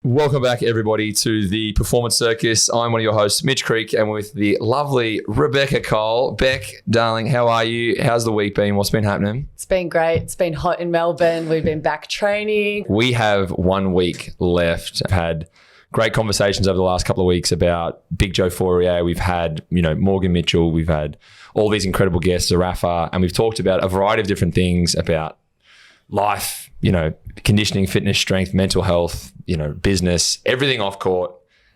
Welcome back, everybody, to the Performance Circus. I'm one of your hosts, Mitch Creek, and with the lovely Rebecca Cole. Beck, darling, how are you? How's the week been? What's been happening? It's been great. It's been hot in Melbourne. We've been back training. We have 1 week left. I've had great conversations over the last couple of weeks about Big Joe Fourier. We've had, Morgan Mitchell. We've had all these incredible guests, Zarafa, and we've talked about a variety of different things about life, conditioning, fitness, strength, mental health, business, everything off court,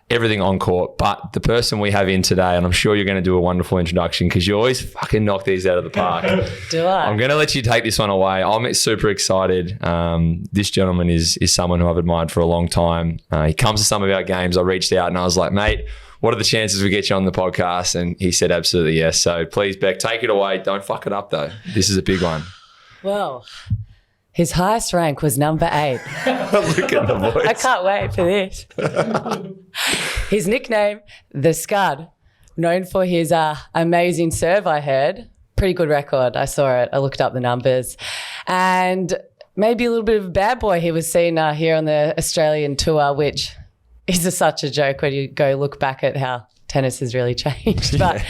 everything on court. But the person we have in today, and I'm sure you're going to do a wonderful introduction because you always fucking knock these out of the park. Do I? I'm going to let you take this one away. I'm super excited. This gentleman is someone who I've admired for a long time. He comes to some of our games. I reached out and I was like, mate, what are the chances we get you on the podcast? And he said, absolutely yes. So please, Beck, take it away. Don't fuck it up though. This is a big one. Well, his highest rank was number 8. Look at the voice. I can't wait for this. His nickname, The Scud, known for his amazing serve, I heard. Pretty good record. I saw it. I looked up the numbers. And maybe a little bit of a bad boy he was seen here on the Australian tour, which is such a joke when you go look back at how tennis has really changed. But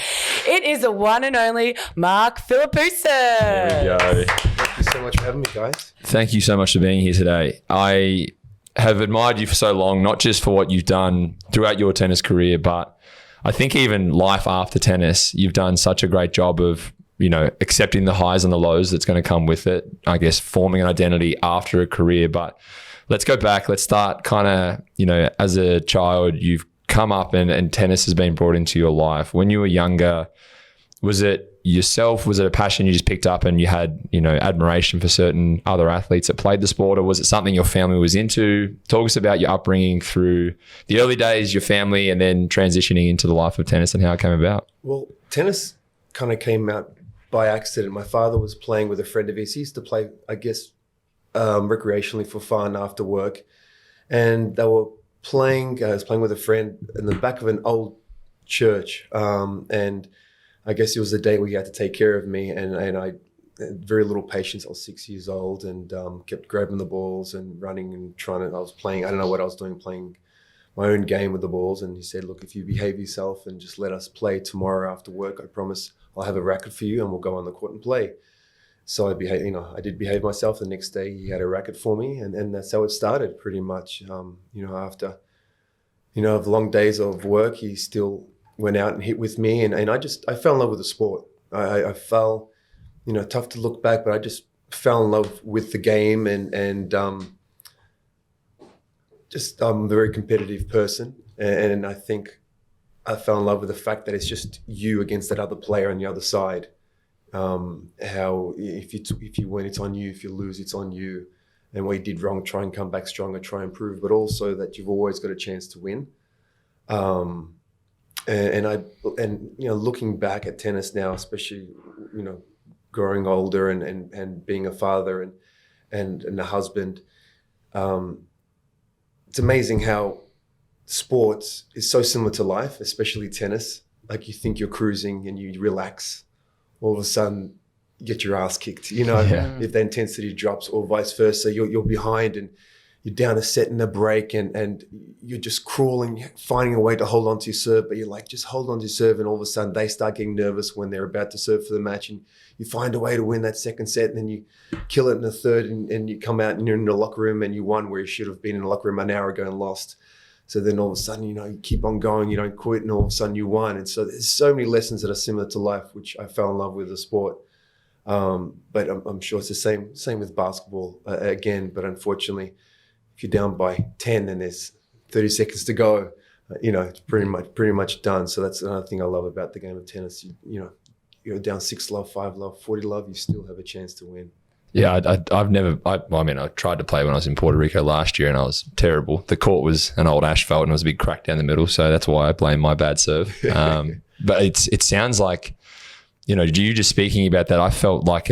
it is the one and only Mark Philippoussis. There we go. Thank you so much for having me, guys. Thank you so much for being here today. I have admired you for so long, not just for what you've done throughout your tennis career, but I think even life after tennis, you've done such a great job of, accepting the highs and the lows that's going to come with it, I guess, forming an identity after a career. But let's go back. Let's start kind of, as a child, you've come up and tennis has been brought into your life. When you were younger, was it yourself? Was it a passion you just picked up and you had, admiration for certain other athletes that played the sport, or was it something your family was into? Talk us about your upbringing through the early days, your family, and then transitioning into the life of tennis and how it came about. Well, tennis kind of came out by accident. My father was playing with a friend of his. He used to play, I guess, recreationally for fun after work. And they were playing, I was playing with a friend in the back of an old church. And I guess it was the day where he had to take care of me, and I had very little patience. I was 6 years old and kept grabbing the balls and running and I was playing, I don't know what I was doing, playing my own game with the balls. And he said, look, if you behave yourself and just let us play tomorrow after work, I promise I'll have a racket for you and we'll go on the court and play. So I did behave myself. The next day he had a racket for me, and that's how it started pretty much. After, long days of work, he still went out and hit with me, and I fell in love with the sport. I fell, tough to look back, but I just fell in love with the game, and I'm a very competitive person, and I think I fell in love with the fact that it's just you against that other player on the other side. How if you win, it's on you. If you lose, it's on you. And what you did wrong, try and come back stronger, try and improve, but also that you've always got a chance to win. Looking back at tennis now, especially, growing older and being a father and a husband, it's amazing how sports is so similar to life, especially tennis. Like you think you're cruising and you relax, all of a sudden you get your ass kicked, if the intensity drops, or vice versa, you're behind and you're down a set and a break and you're just crawling, finding a way to hold on to your serve, but you're like, just hold on to your serve, and all of a sudden they start getting nervous when they're about to serve for the match, and you find a way to win that second set, and then you kill it in the third, and you come out and you're in the locker room and you won where you should have been in the locker room an hour ago and lost. So then all of a sudden, you keep on going, you don't quit, and all of a sudden you won. And so there's so many lessons that are similar to life, which I fell in love with the sport. But I'm sure it's the same with basketball again, but unfortunately, if you're down by 10 and there's 30 seconds to go, it's pretty much done. So that's another thing I love about the game of tennis. You're down 6-love, 5-love, 40-love, you still have a chance to win. Yeah, I tried to play when I was in Puerto Rico last year and I was terrible. The court was an old asphalt and it was a big crack down the middle, so that's why I blame my bad serve. But it sounds like, you just speaking about that, I felt like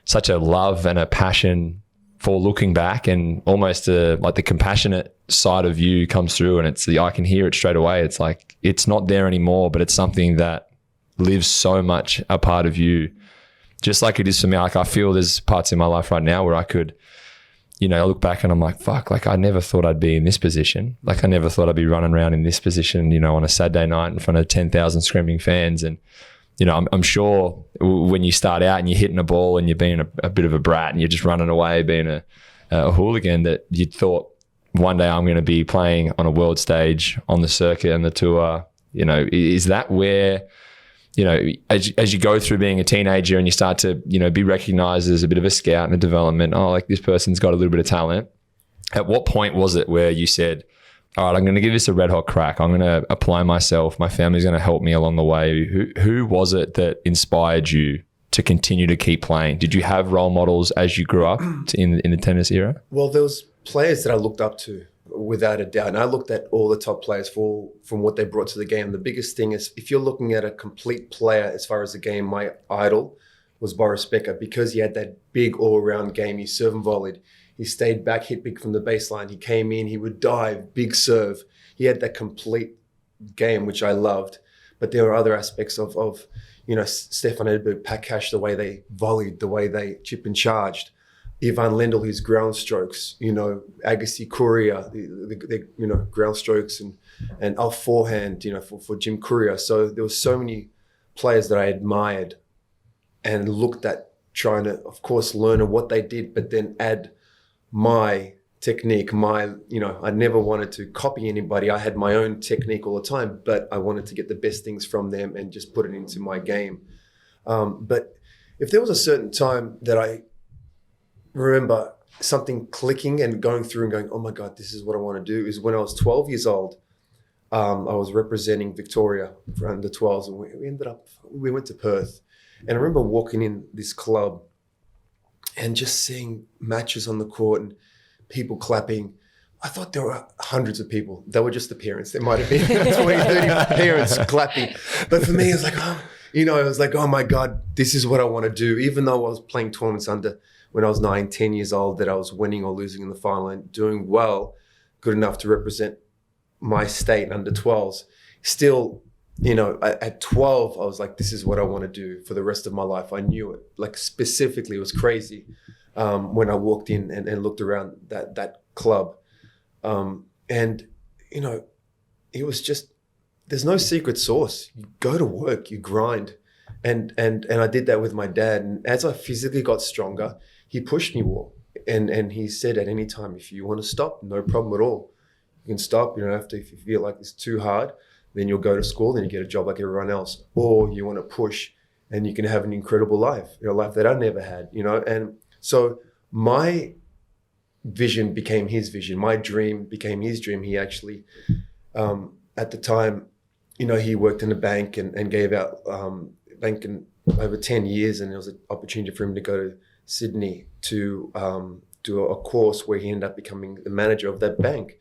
such a love and a passion for looking back, and almost like the compassionate side of you comes through, and I can hear it straight away. It's like, it's not there anymore, but it's something that lives so much a part of you. Just like it is for me. Like I feel there's parts in my life right now where I could, I look back and I'm like, fuck, like I never thought I'd be in this position. Like I never thought I'd be running around in this position, on a Saturday night in front of 10,000 screaming fans. And, I'm sure when you start out and you're hitting a ball and you're being a bit of a brat and you're just running away being a hooligan, that you thought one day I'm going to be playing on a world stage on the circuit and the tour. Is that where, as you go through being a teenager and you start to, be recognized as a bit of a scout and a development, like this person's got a little bit of talent. At what point was it where you said, all right, I'm going to give this a red hot crack. I'm going to apply myself. My family's going to help me along the way. Who was it that inspired you to continue to keep playing? Did you have role models as you grew up in the tennis era? Well, there was players that I looked up to without a doubt. And I looked at all the top players from what they brought to the game. The biggest thing is if you're looking at a complete player as far as the game, my idol was Boris Becker because he had that big all-around game. He serve and volleyed. He stayed back, hit big from the baseline. He came in, he would dive, big serve. He had that complete game, which I loved. But there were other aspects of Stefan Edberg, Pat Cash, the way they volleyed, the way they chip and charged. Ivan Lendl, his ground strokes, Agassi Courier, the ground strokes and off forehand, for Jim Courier. So there were so many players that I admired and looked at trying to, of course, learn what they did, but then add my technique, I never wanted to copy anybody. I had my own technique all the time, but I wanted to get the best things from them and just put it into my game. But if there was a certain time that I remember something clicking and going through and going, oh my God, this is what I want to do, is when I was 12 years old. I was representing Victoria for under 12s, and we went to Perth. And I remember walking in this club and just seeing matches on the court and people clapping. I thought there were hundreds of people. They were just the parents. There might have been 20, 30 parents clapping. But for me, it was like, I was like, oh my God, this is what I want to do. Even though I was playing tournaments when I was 9, 10 years old, that I was winning or losing in the final and doing well, good enough to represent my state under 12s. Still, at 12, I was like, this is what I want to do for the rest of my life. I knew it. Like specifically, it was crazy when I walked in and looked around that club. It was just, there's no secret sauce. You go to work, you grind. And I did that with my dad. And as I physically got stronger, he pushed me more. And he said at any time, if you want to stop, no problem at all. You can stop. You don't have to, if you feel like it's too hard, then you'll go to school, then you get a job like everyone else. Or you want to push and you can have an incredible life, a life that I never had, And so my vision became his vision. My dream became his dream. He actually, at the time, he worked in a bank and gave out banking over 10 years. And there was an opportunity for him to go to Sydney to do a course where he ended up becoming the manager of that bank.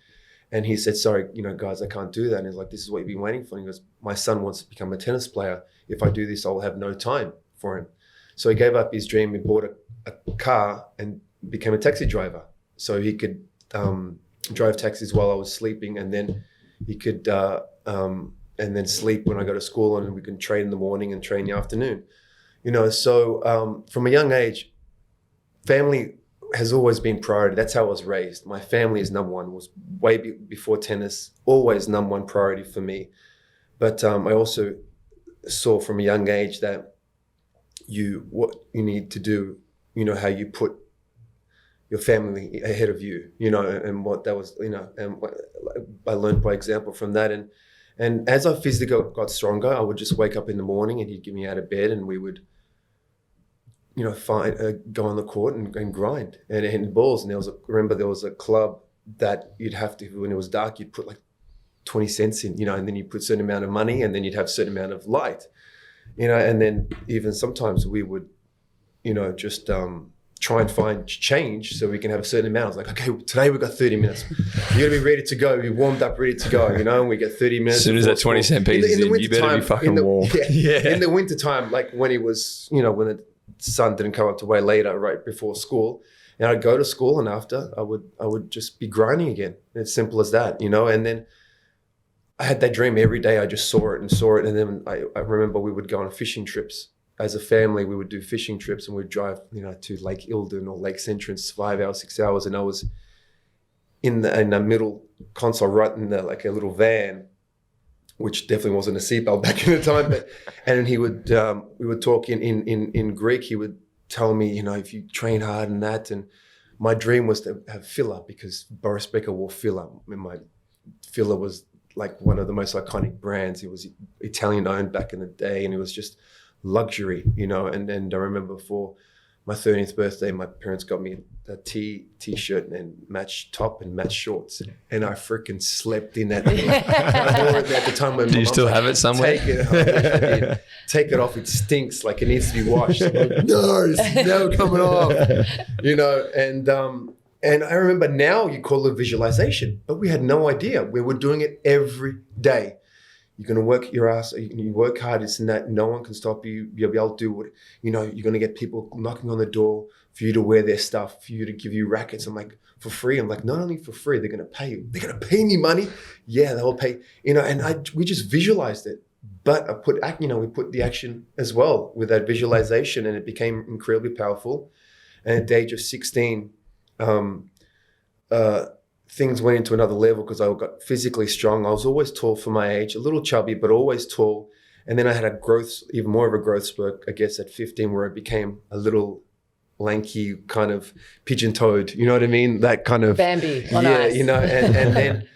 And he said, sorry, guys, I can't do that. And he's like, this is what you've been waiting for. And he goes, my son wants to become a tennis player. If I do this, I'll have no time for him. So he gave up his dream. He bought a car and became a taxi driver. So he could drive taxis while I was sleeping. And then he could, and then sleep when I go to school, and we can train in the morning and train in the afternoon. So from a young age, family has always been priority. That's how I was raised. My family is number one, was way before tennis, always number one priority for me. But I also saw from a young age that what you need to do, how you put your family ahead of you, and what that was, and what I learned by example from that. And as I physically got stronger, I would just wake up in the morning and he'd get me out of bed and we would, go on the court and grind and hit balls. And there was a club that you'd have to, when it was dark, you'd put like 20 cents in, and then you put a certain amount of money and then you'd have a certain amount of light, and then even sometimes we would, just try and find change so we can have a certain amount. It's like, okay, today we've got 30 minutes. You gotta be ready to go. We warmed up, ready to go, and we get 30 minutes. As soon as that 20 cent piece is in, you better be fucking warm. Yeah. In the winter time, like when it was, when the sun didn't come up to way later, right before school, and I'd go to school, and after I would just be grinding again. It's simple as that, and then I had that dream every day. I just saw it, and then I remember we would go on fishing trips as a family, we would do fishing trips and we'd drive, to Lake Eildon or Lake Entrance, 5 hours, 6 hours. And I was in the middle console, right in like a little van, which definitely wasn't a seatbelt back in the time. And he would, we would talk in Greek. He would tell me, if you train hard and that. And my dream was to have Fila, because Boris Becker wore Fila. My Fila was like one of the most iconic brands. It was Italian owned back in the day, and it was just luxury, and I remember for my 30th birthday, my parents got me a t-shirt and matched top and matched shorts, and I freaking slept in that thing. At the time when do you still have it somewhere? Take it off, it stinks, like it needs to be washed. Like, no, it's never coming off. And I remember now you call it visualization, but we had no idea. We were doing it every day. You're going to work your ass, you work hard, it's and that, no one can stop you. You'll be able to do what, you're going to get people knocking on the door for you to wear their stuff, for you to give you rackets. I'm like, for free? I'm like, not only for free, they're going to pay you. They're going to pay me money? Yeah, they'll pay, and we just visualized it. But we put the action as well with that visualization, and it became incredibly powerful. And at the age of 16, things went into another level because I got physically strong. I was always tall for my age, a little chubby, but always tall. And then I had even more of a growth spurt, I guess, at 15, where I became a little lanky, kind of pigeon-toed. You know what I mean? That kind of Bambi. Yeah, nice. and then,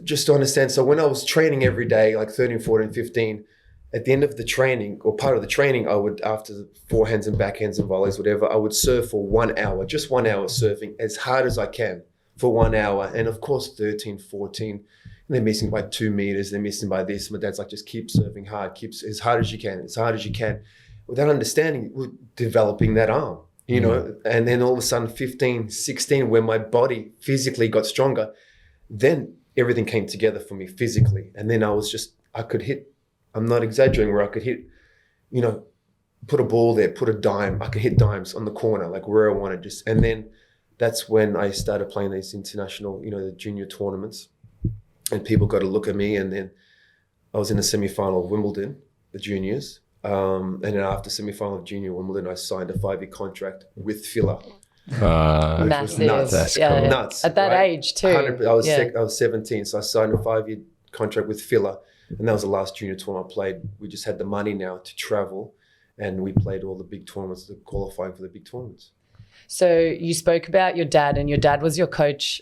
just to understand. So when I was training every day, like 13, 14, 15, at the end of the training or part of the training, I would, after the forehands and backhands and volleys, whatever, I would serve for 1 hour, just 1 hour surfing as hard as I can for 1 hour. And of course, 13, 14, they're missing by 2 meters, they're missing by this. My dad's like, just keep serving hard, keep as hard as you can, as hard as you can. Without understanding, we're developing that arm, and then all of a sudden 15, 16, when my body physically got stronger, then everything came together for me physically. And then I could hit, I'm not exaggerating, where I could hit, put a ball there, put a dime. I could hit dimes on the corner, like where I wanted. And then that's when I started playing these international, the junior tournaments, and people got to look at me. And then I was in the semi-final of Wimbledon, the juniors. And then after semi-final of junior Wimbledon, I signed a 5-year contract with Fila. Massive. Nuts. That's yeah, cool. Nuts. At that age too. I was 17, so I signed a 5-year contract with Fila. And that was the last junior tournament I played. We just had the money now to travel, and we played all the big tournaments, the qualifying for the big tournaments. So you spoke about your dad, and your dad was your coach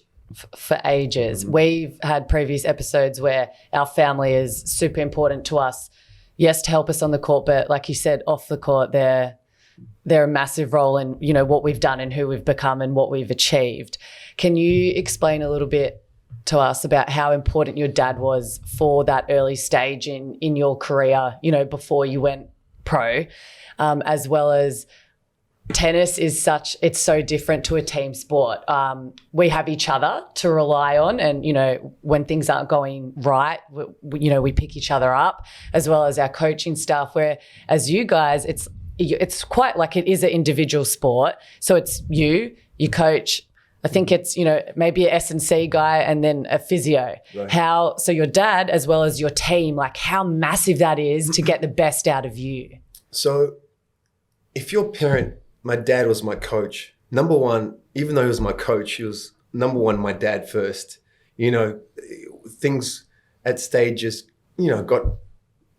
for ages. Mm-hmm. We've had previous episodes where our family is super important to us. Yes, to help us on the court, but like you said, off the court, they're a massive role in, what we've done and who we've become and what we've achieved. Can you explain a little bit to us about how important your dad was for that early stage in your career, before you went pro, as well as tennis it's so different to a team sport. We have each other to rely on, and, when things aren't going right, we pick each other up, as well as our coaching staff, where as you guys, it's quite like it is an individual sport. So it's you coach, I think it's, maybe a S&C guy and then a physio. Right. So your dad as well as your team, like how massive that is to get the best out of you. So if your parent, my dad was my coach, number one, even though he was my coach, he was number one, my dad first. Things at stages, got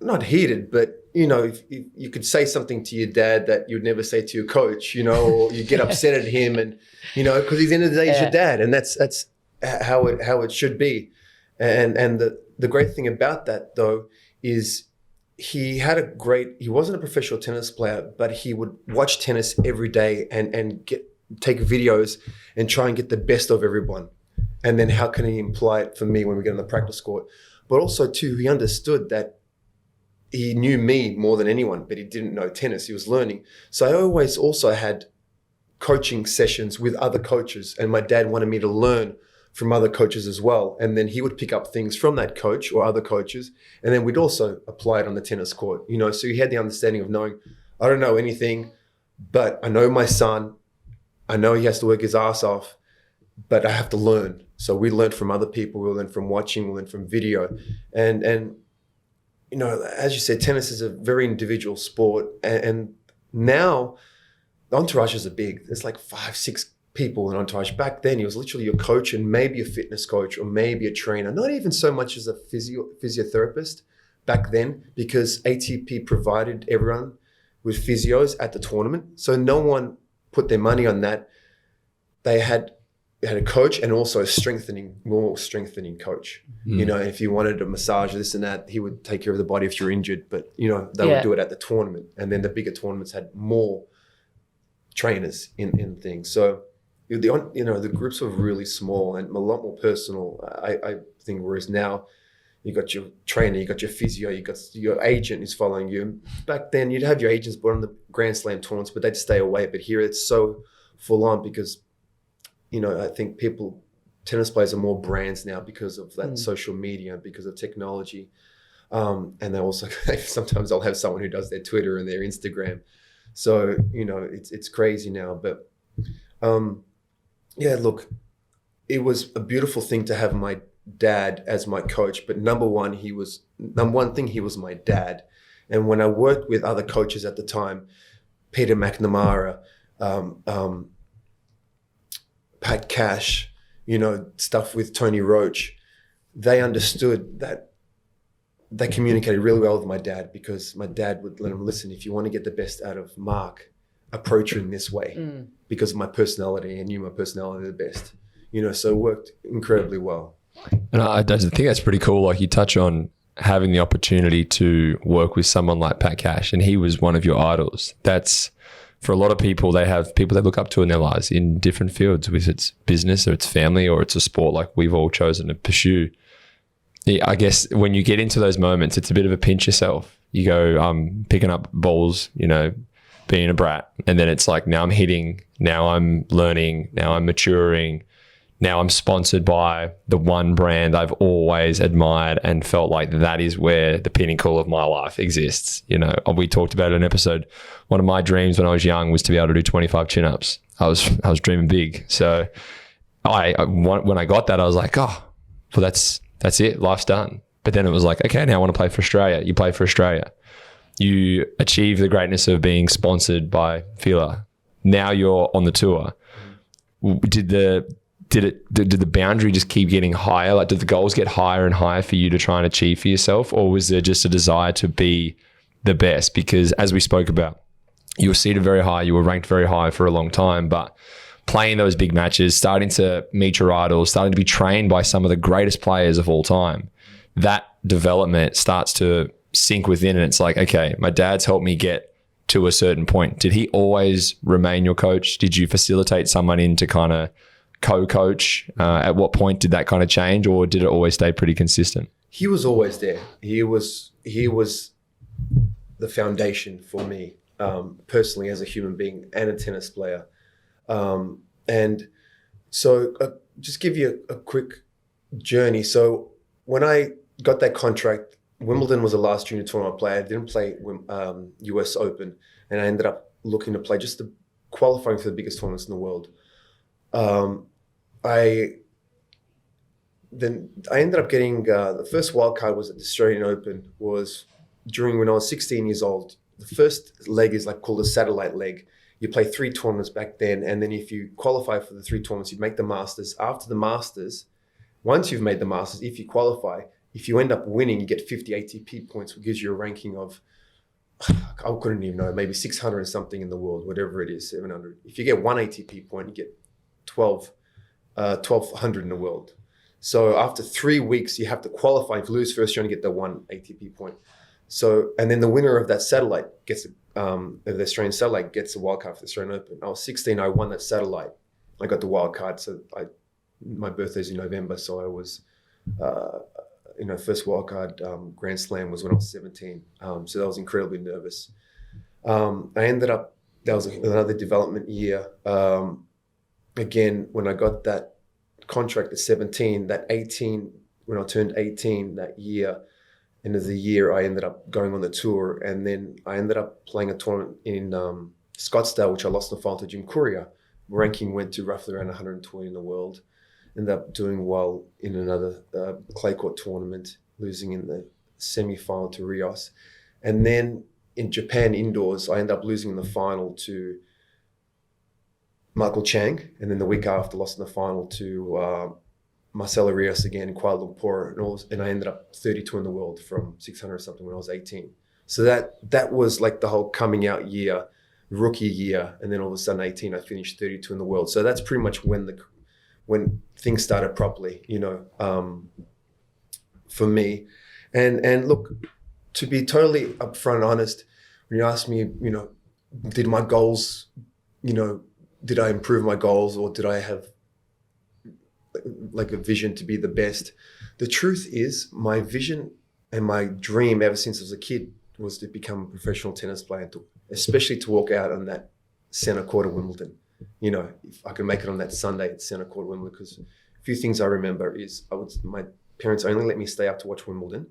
not heated, but if you could say something to your dad that you'd never say to your coach, or you get upset at him, and because at the end of the day, he's your dad, and that's how it should be. And the great thing about that though is he wasn't a professional tennis player, but he would watch tennis every day and take videos and try and get the best of everyone. And then how can he imply it for me when we get on the practice court? But also too, he understood that he knew me more than anyone, but he didn't know tennis. He was learning. So I always also had coaching sessions with other coaches, and my dad wanted me to learn from other coaches as well. And then he would pick up things from that coach or other coaches, and then we'd also apply it on the tennis court. So he had the understanding of knowing, I don't know anything, but I know my son. I know he has to work his ass off, but I have to learn. So we learned from other people. We learned from watching. We learned from video, and as you said, tennis is a very individual sport, and now the entourages are big. There's like 5, 6 people in entourage. Back then, he was literally your coach and maybe a fitness coach or maybe a trainer. Not even so much as a physiotherapist back then, because ATP provided everyone with physios at the tournament. So no one put their money on that. They had a coach and also a more strengthening coach. If you wanted a massage, this and that, he would take care of the body if you're injured. But they would do it at the tournament, and then the bigger tournaments had more trainers in things. So the groups were really small and a lot more personal. I think, whereas now you got your trainer, you got your physio, you got your agent is following you. Back then you'd have your agents put on the Grand Slam tournaments, but they'd stay away. But here it's so full on because I think tennis players are more brands now because of that social media, because of technology. And they also, sometimes they'll have someone who does their Twitter and their Instagram. So, it's crazy now. But look, it was a beautiful thing to have my dad as my coach. But number one thing, he was my dad. And when I worked with other coaches at the time, Peter McNamara, Pat Cash, stuff with Tony Roach, they understood that. They communicated really well with my dad, because my dad would let him listen. If you want to get the best out of Mark, approach him this way, because of my personality, and knew my personality the best. So it worked incredibly well. And I think that's pretty cool. Like, you touch on having the opportunity to work with someone like Pat Cash, and he was one of your idols. That's, for a lot of people, they have people they look up to in their lives in different fields, whether it's business or it's family or it's a sport like we've all chosen to pursue. I guess when you get into those moments, it's a bit of a pinch yourself. You go, I'm picking up balls, being a brat. And then it's like, now I'm hitting, now I'm learning, now I'm maturing. Now I'm sponsored by the one brand I've always admired and felt like that is where the pinnacle of my life exists. We talked about it in an episode. One of my dreams when I was young was to be able to do 25 chin-ups. I was dreaming big. So when I got that, I was like, oh, well, that's it. Life's done. But then it was like, okay, now I want to play for Australia. You play for Australia. You achieve the greatness of being sponsored by Fila. Now you're on the tour. Did the boundary just keep getting higher? Like, did the goals get higher and higher for you to try and achieve for yourself? Or was there just a desire to be the best? Because as we spoke about, you were seated very high. You were ranked very high for a long time, but playing those big matches, starting to meet your idols, starting to be trained by some of the greatest players of all time, that development starts to sink within, and it's like, okay, my dad's helped me get to a certain point. Did he always remain your coach? Did you facilitate someone in to kind of co-coach? At what point did that kind of change, or did it always stay pretty consistent? He was always there. He was the foundation for me, personally, as a human being and a tennis player. And so just give you a quick journey. So when I got that contract, Wimbledon was the last junior tournament I played. I didn't play US Open, and I ended up looking to play just the qualifying for the biggest tournaments in the world. I ended up getting the first wild card was at the Australian Open, was during when I was 16 years old. The first leg is like called a satellite leg. You play 3 tournaments back then, and then if you qualify for the 3 tournaments, you make the Masters. After the Masters, once you've made the Masters, if you qualify, if you end up winning, you get 50 ATP points, which gives you a ranking of, I couldn't even know, maybe 600 and something in the world, whatever it is, 700. If you get 1 ATP point, you get 1,200 in the world. So after 3 weeks, you have to qualify. If you lose first, you only get the 1 ATP point. So, and then the winner of that satellite gets the Australian satellite gets a wild card for the Australian Open. I was 16. I won that satellite. I got the wild card. So my birthday's in November. So I was, first wild card Grand Slam was when I was 17. So I was incredibly nervous. I ended up, that was another development year. Again, when I got that contract at 17, that 18, when I turned 18 that year, end of the year, I ended up going on the tour, and then I ended up playing a tournament in Scottsdale, which I lost in the final to Jim Courier. Ranking went to roughly around 120 in the world. Ended up doing well in another clay court tournament, losing in the semi-final to Rios. And then in Japan indoors, I ended up losing in the final to Michael Chang. And then the week after, lost in the final to Marcelo Rios again in Kuala Lumpur. And I ended up 32 in the world from 600 or something when I was 18. So that was like the whole coming out year, rookie year. And then all of a sudden 18, I finished 32 in the world. So that's pretty much when things started properly, for me. And look, to be totally upfront and honest, when you ask me, did my goals, did I improve my goals, or did I have like a vision to be the best? The truth is, my vision and my dream ever since I was a kid was to become a professional tennis player, especially to walk out on that centre court at Wimbledon. If I could make it on that Sunday at centre court at Wimbledon, because a few things I remember is my parents only let me stay up to watch Wimbledon.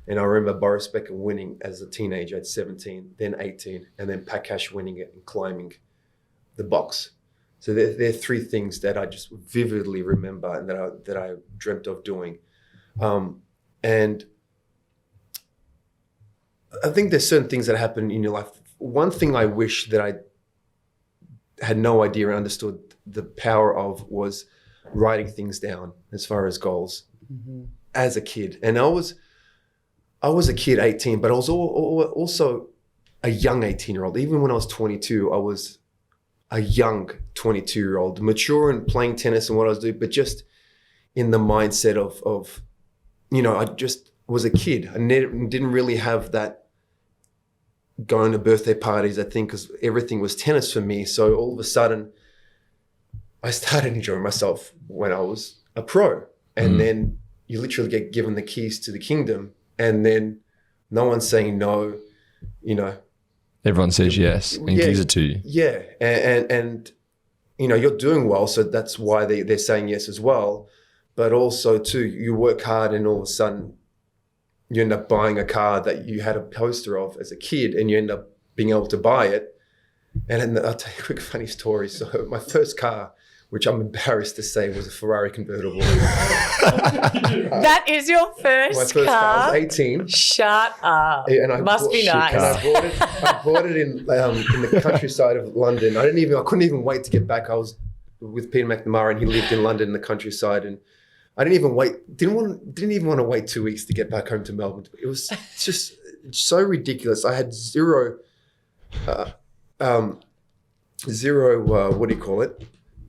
And I remember Boris Becker winning as a teenager at 17, then 18, and then Pat Cash winning it and climbing the box. So they're three things that I just vividly remember and that I dreamt of doing. And I think there's certain things that happen in your life. One thing I wish that I had no idea or understood the power of was writing things down as far as goals as a kid. And I was a kid, 18, but I was also a young 18-year-old. Even when I was 22, I was a young 22-year-old, mature and playing tennis and what I was doing, but just in the mindset of I just was a kid. I didn't really have that going to birthday parties, I think, because everything was tennis for me. So all of a sudden, I started enjoying myself when I was a pro. And then you literally get given the keys to the kingdom, and then no one's saying no, Everyone says yes and gives it to you. Yeah. And you're doing well, so that's why they're saying yes as well. But also, too, you work hard and all of a sudden you end up buying a car that you had a poster of as a kid, and you end up being able to buy it. And I'll tell you a quick funny story. So my first car, which I'm embarrassed to say, was a Ferrari convertible. That is your first My first car. I was 18. Shut up. And I Must be nice. And I bought it in the countryside of London. I couldn't even wait to get back. I was with Peter McNamara, and he lived in London in the countryside, and I didn't even want to wait 2 weeks to get back home to Melbourne. It was just so ridiculous. I had zero,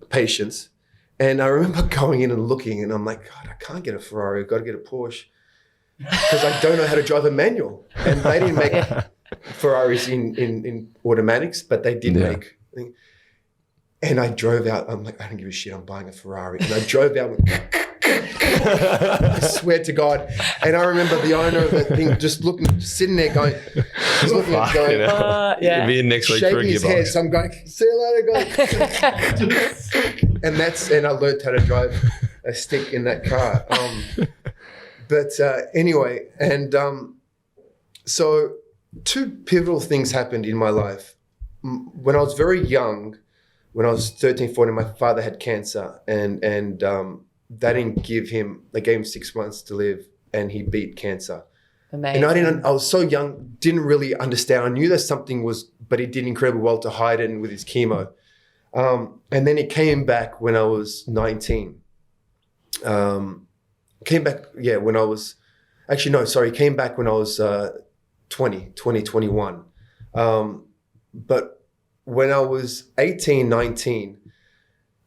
patience. And I remember going in and looking, and I'm like, God, I can't get a Ferrari. I've got to get a Porsche because I don't know how to drive a manual. And they didn't make Ferraris in automatics, but they did make. And I drove out. I'm like, I don't give a shit. I'm buying a Ferrari. And I drove out with, I swear to God. And I remember the owner of that thing just sitting there going, just looking at it going, yeah. Be in next week for a shaking his gearbox. head. So I'm going, see you later, guys. and I learned how to drive a stick in that car. But anyway, and so two pivotal things happened in my life. When I was very young, when I was 13, 14, my father had cancer, and they didn't give him, they gave him 6 months to live, and he beat cancer. Amazing. And I was so young, didn't really understand. I knew that something was, but he did incredibly well to hide it with his chemo. And then he came back when I was 19. Came back when I was 21. But when I was 18, 19,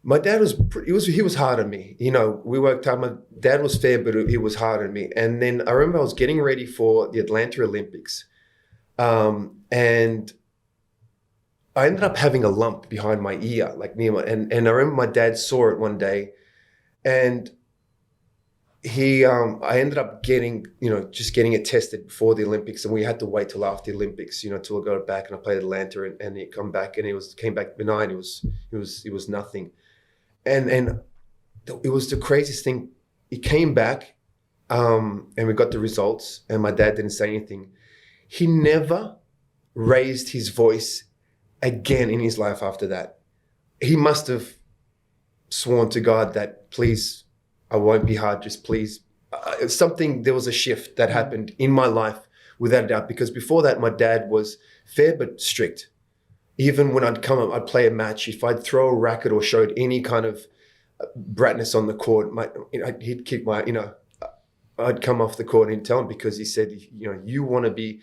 my dad he was hard on me. We worked hard. My dad was fair, but he was hard on me. And then I remember I was getting ready for the Atlanta Olympics. And I ended up having a lump behind my ear, like near my, and I remember my dad saw it one day, and I ended up getting it tested before the Olympics, and we had to wait till after the Olympics, till I got back, and I played Atlanta, and he come back, and came back benign. It was nothing, and it was the craziest thing. He came back, and we got the results, and my dad didn't say anything. He never raised his voice again in his life after that. He must have sworn to God that, please, I won't be hard, just please there was a shift that happened in my life without a doubt, because before that, my dad was fair but strict. Even when I'd come up, I'd play a match, if I'd throw a racket or showed any kind of bratness on the court, he'd kick I'd come off the court and he'd tell him, because he said, you want to be,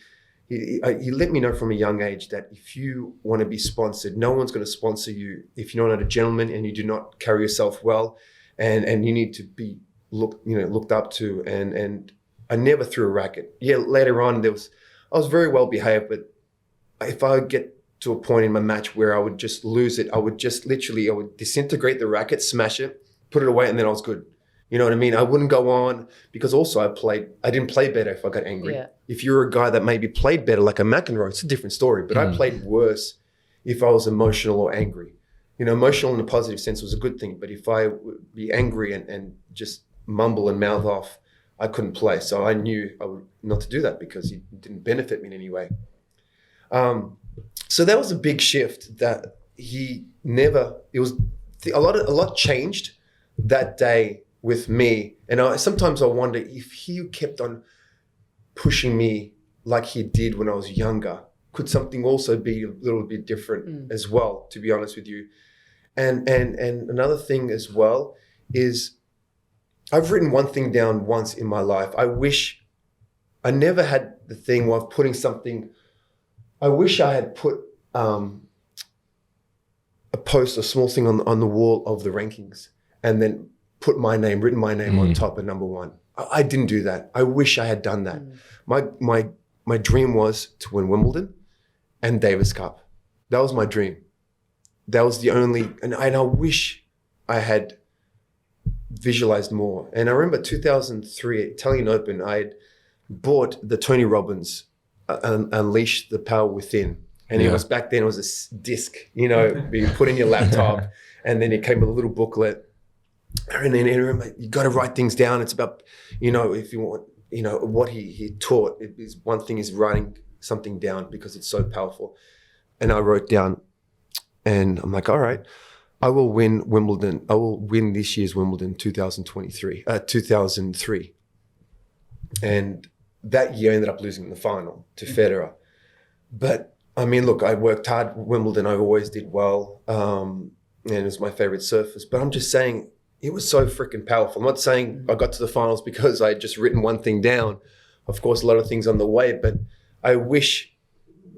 he let me know from a young age that if you want to be sponsored, no one's going to sponsor you if you're not a gentleman and you do not carry yourself well, and you need to be looked up to. And I never threw a racket. Yeah, later on I was very well behaved, but if I would get to a point in my match where I would just lose it, I would disintegrate the racket, smash it, put it away, and then I was good. You know what I mean? I wouldn't go on, because also I didn't play better if I got angry. Yeah. If you're a guy that maybe played better, like a McEnroe, it's a different story. But I played worse if I was emotional or angry. Emotional in a positive sense was a good thing. But if I would be angry and just mumble and mouth off, I couldn't play. So I knew not to do that, because it didn't benefit me in any way. So that was a big shift that a lot changed that day with me. And sometimes I wonder if he kept on pushing me like he did when I was younger, could something also be a little bit different as well, to be honest with you. And another thing as well is, I've written one thing down once in my life. I wish I never had the thing of putting something. I wish I had put a post, a small thing on the wall of the rankings, and then written my name on top at number one. I didn't do that. I wish I had done that. My dream was to win Wimbledon and Davis Cup. That was my dream. That was the only, and I wish I had visualized more. And I remember 2003 Italian Open, I had bought the Tony Robbins Unleash the Power Within. And it was back then, it was a disc, you put in your laptop, and then it came with a little booklet. And then remember, you got to write things down. It's about, if you want, what he taught. One thing is writing something down, because it's so powerful. And I wrote down, and I'm like, all right, I will win Wimbledon. I will win this year's Wimbledon 2003. And that year I ended up losing the final to Federer. But I mean, look, I worked hard. Wimbledon, I always did well. And it was my favorite surface. But I'm just saying, it was so freaking powerful. I'm not saying I got to the finals because I had just written one thing down. Of course, a lot of things on the way. But I wish,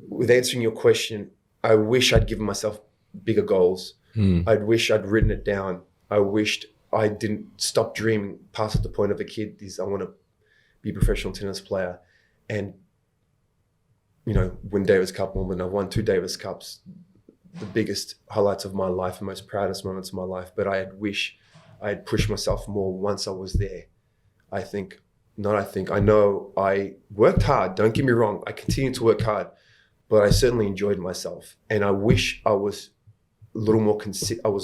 with answering your question, I wish I'd given myself bigger goals. I wish I'd written it down. I wished I didn't stop dreaming past the point of a kid. I want to be a professional tennis player and, win Davis Cup, Wimbledon. I've won 2 Davis Cups, the biggest highlights of my life and most proudest moments of my life. But I wish I had pushed myself more once I was there. I know I worked hard. Don't get me wrong. I continued to work hard, but I certainly enjoyed myself. And I wish I was a little more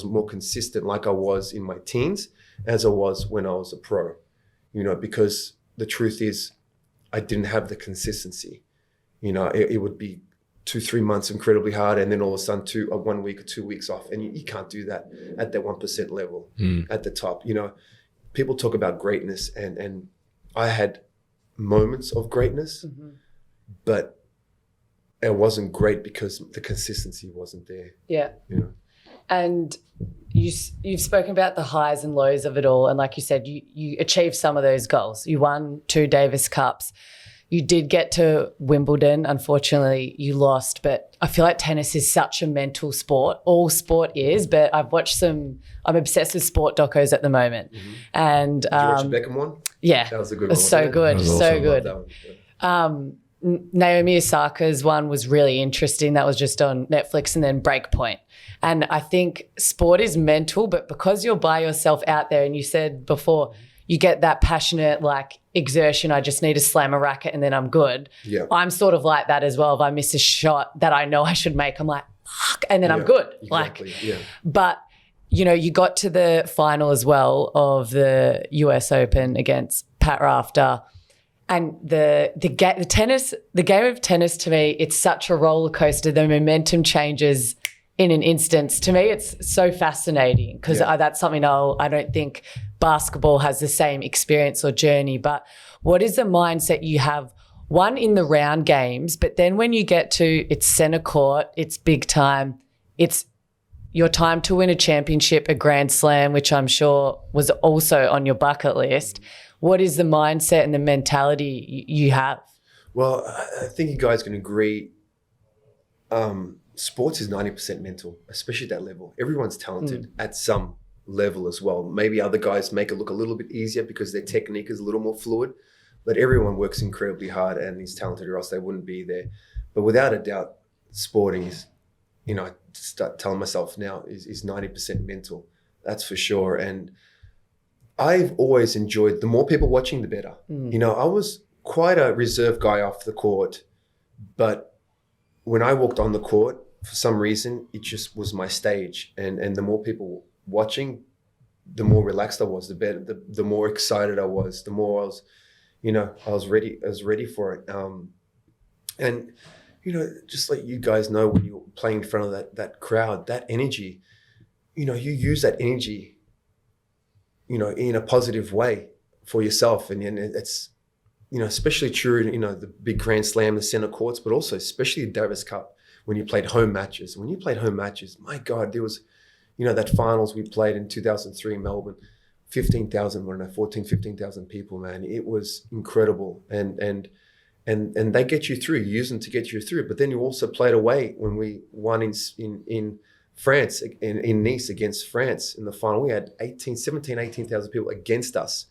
more consistent, like I was in my teens as I was when I was a pro, because the truth is I didn't have the consistency. It would be 2-3 months incredibly hard, and then all of a sudden 1 week or 2 weeks off, and you can't do that at that 1% level at the top. People talk about greatness, and I had moments of greatness, but it wasn't great because the consistency wasn't there. Yeah. And you've spoken about the highs and lows of it all, and like you said, you achieved some of those goals. You won 2 Davis Cups. You did get to Wimbledon. Unfortunately, you lost, but I feel like tennis is such a mental sport. All sport is, but I'm obsessed with sport docos at the moment. And did you watch the Beckham one? Yeah. That was a good one. So good. So good. Yeah. Naomi Osaka's one was really interesting. That was just on Netflix, and then Breakpoint. And I think sport is mental, but because you're by yourself out there, and you said before, you get that passionate exertion. I just need to slam a racket and then I'm good. Yeah. I'm sort of like that as well. If I miss a shot that I know I should make, I'm like, fuck, and then I'm good. Exactly. But you got to the final as well of the US Open against Pat Rafter. And the game of tennis, to me, it's such a roller coaster. The momentum changes in an instance. To me, it's so fascinating because that's something I don't think basketball has the same experience or journey, but what is the mindset you have, one, in the round games, but then when you get to it's center court, it's big time, it's your time to win a championship, a Grand Slam, which I'm sure was also on your bucket list. What is the mindset and the mentality you have? Well, I think you guys can agree. Sports is 90% mental, especially at that level. Everyone's talented at some level as well. Maybe other guys make it look a little bit easier because their technique is a little more fluid, but everyone works incredibly hard and is talented, or else they wouldn't be there. But without a doubt, sporting is, I start telling myself now, is 90% mental. That's for sure. And I've always enjoyed, the more people watching, the better. I was quite a reserved guy off the court, but when I walked on the court, for some reason, it just was my stage. And the more people watching, the more relaxed I was, the better, the more excited I was, the more I was ready for it. And just like you guys know, when you're playing in front of that crowd, that energy, you use that energy, in a positive way for yourself. And it's, especially true, the big Grand Slam, the center courts, but also especially the Davis Cup, when you played home matches. When you played home matches, my God, there was, that finals we played in 2003 in Melbourne, 15,000 people, man. It was incredible. And they get you through, you use them to get you through. But then you also played away when we won in France, in Nice against France in the final. We had 18,000 people against us.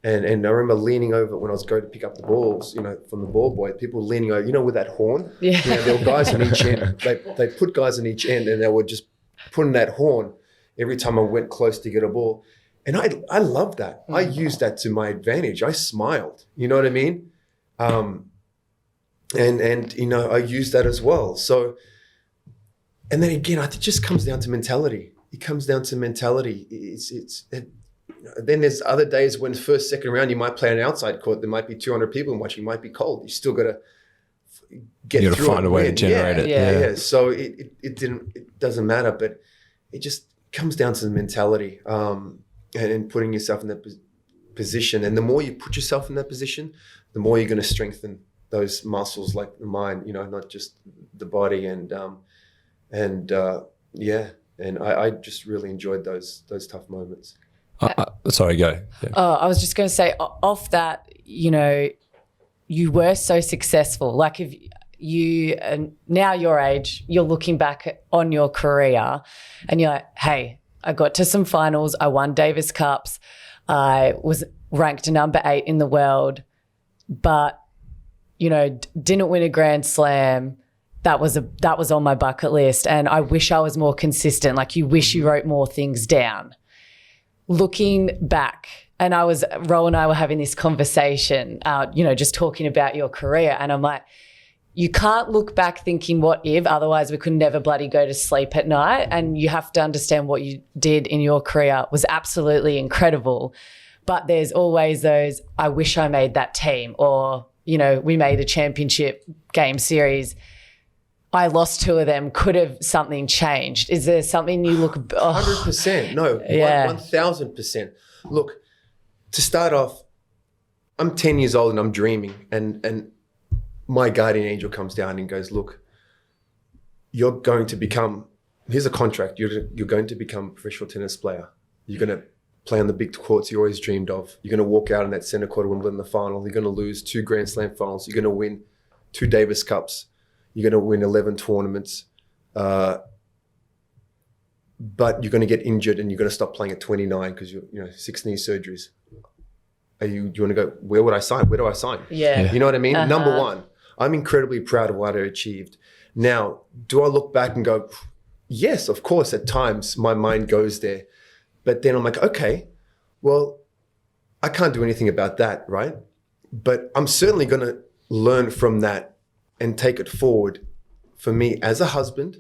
And I remember leaning over when I was going to pick up the balls, from the ball boy, people leaning over, with that horn. Yeah. There were guys on each end. They put guys on each end and they were just putting that horn every time I went close to get a ball. And I loved that. I used that to my advantage. I smiled. You know what I mean? And I used that as well. So, and then again, I think it just comes down to mentality. It comes down to mentality. Then there's other days when first, second round, you might play an outside court. There might be 200 people watching. It might be cold. You still got to get through it. You got to find a way to generate it. Yeah. So it doesn't matter, but it just comes down to the mentality and putting yourself in that position. And the more you put yourself in that position, the more you're going to strengthen those muscles like the mind, not just the body. And I just really enjoyed those tough moments. Sorry, go. Yeah. Oh, I was just going to say, off that, you were so successful. Like, if you, now your age, you're looking back on your career and you're like, hey, I got to some finals. I won Davis Cups. I was ranked number 8 in the world, but, didn't win a Grand Slam. That was on my bucket list. And I wish I was more consistent. Like, you wish you wrote more things down. Looking back, and Ro and I were having this conversation, just talking about your career. And I'm like, you can't look back thinking what if, otherwise we could never bloody go to sleep at night. And you have to understand what you did in your career was absolutely incredible. But there's always those, I wish I made that team, or, we made a championship game series. I lost 2 of them. Could have something changed? Is there something you look? 100%. No, Yeah. 1,000%. Look, to start off, I'm 10 years old and I'm dreaming, and my guardian angel comes down and goes, look, you're going to become, here's a contract. You're going to become a professional tennis player. You're going to play on the big courts you always dreamed of. You're going to walk out in that center court and win the final. You're going to lose 2 Grand Slam finals. You're going to win 2 Davis Cups. You're going to win 11 tournaments. But you're going to get injured and you're going to stop playing at 29 because you 6 knee surgeries. Do you want to go, where would I sign? Where do I sign? Yeah. You know what I mean? Uh-huh. Number one, I'm incredibly proud of what I achieved. Now, do I look back and go, yes, of course, at times my mind goes there. But then I'm like, okay, well, I can't do anything about that, right? But I'm certainly going to learn from that and take it forward for me as a husband,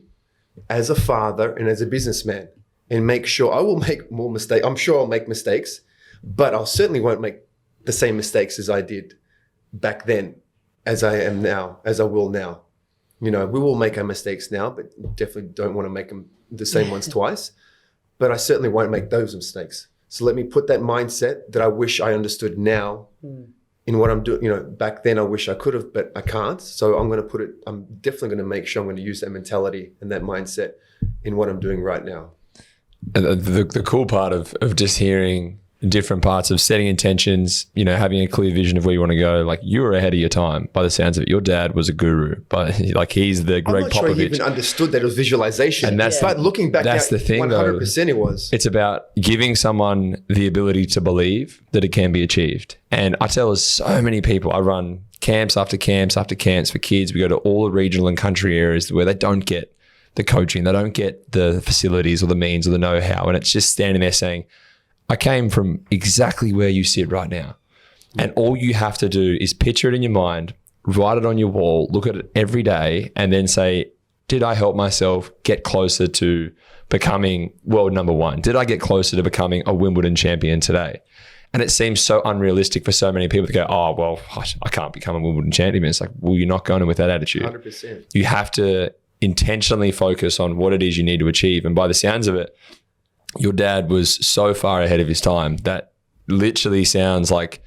as a father, and as a businessman, and make sure I will make more mistakes. I'm sure I'll make mistakes, but I certainly won't make the same mistakes as I did back then, as I am now, as I will now. We will make our mistakes now, but definitely don't want to make them the same ones twice. But I certainly won't make those mistakes. So let me put that mindset that I wish I understood now in what I'm doing. You know, back then I wish I could have, but I can't. So I'm definitely going to make sure I'm going to use that mentality and that mindset in what I'm doing right now. The cool part of just hearing different parts of setting intentions, you know, having a clear vision of where you want to go. Like, you were ahead of your time by the sounds of it. Your dad was a guru, but like, he's the Greg I'm not Popovich. sure he even understood that it was visualization. And that's but looking back, that's the thing, 100% it was. It's about giving someone the ability to believe that it can be achieved. And I tell so many people, I run camps after camps after camps for kids. We go to all the regional and country areas where they don't get the coaching, they don't get the facilities or the means or the know-how. And it's just standing there saying, I came from exactly where you sit right now. And all you have to do is picture it in your mind, write it on your wall, look at it every day, and then say, did I help myself get closer to becoming world number one? Did I get closer to becoming a Wimbledon champion today? And it seems so unrealistic for so many people to go, oh, well, I can't become a Wimbledon champion. It's like, well, you're not going with that attitude. 100%. You have to intentionally focus on what it is you need to achieve. And by the sounds of it, your dad was so far ahead of his time that literally sounds like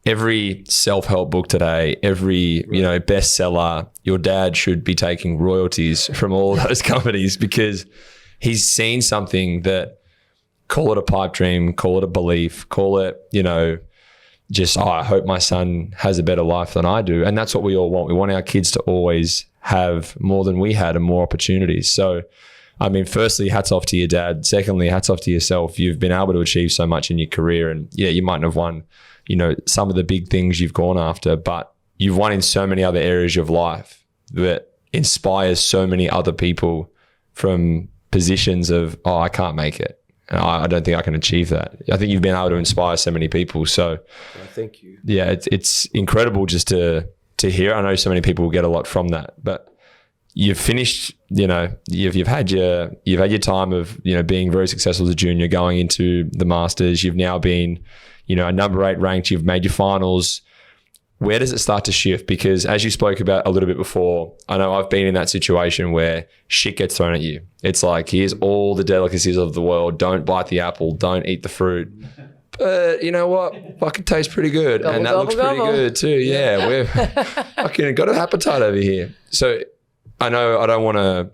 every self-help book today, every, you know, bestseller, your dad should be taking royalties from all those companies, because he's seen something that, call it a pipe dream, call it a belief, call it, you know, just, oh, I hope my son has a better life than I do. And that's what we all want. We want our kids to always have more than we had and more opportunities. So, I mean, firstly, hats off to your dad. Secondly, hats off to yourself. You've been able to achieve so much in your career, and yeah, you mightn't have won, you know, some of the big things you've gone after, but you've won in so many other areas of life that inspires so many other people from positions of, oh, I can't make it. I don't think I can achieve that. I think you've been able to inspire so many people. So thank you. Yeah, it's incredible just to hear. I know so many people will get a lot from that, but you've finished, you know, you've had your time of, you know, being very successful as a junior, going into the Masters. You've now been, you know, a number 8 ranked. You've made your finals. Where does it start to shift? Because as you spoke about a little bit before, I know I've been in that situation where shit gets thrown at you. It's like, here's all the delicacies of the world. Don't bite the apple. Don't eat the fruit. But you know what? Fucking tastes pretty good. Gobble, and that gobble, looks pretty gobble. good too. Yeah, we've fucking got an appetite over here. So I know I don't want to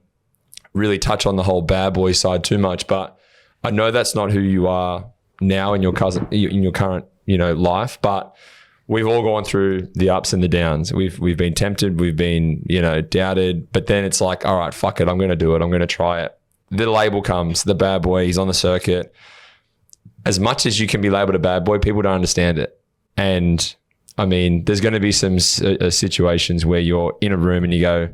really touch on the whole bad boy side too much, but I know that's not who you are now in your current, you know, life. But we've all gone through the ups and the downs. We've been tempted, we've been, you know, doubted, but then it's like, all right, fuck it, I'm going to do it. I'm going to try it. The label comes, the bad boy, he's on the circuit. As much as you can be labeled a bad boy, people don't understand it. And I mean, there's going to be some situations where you're in a room and you go,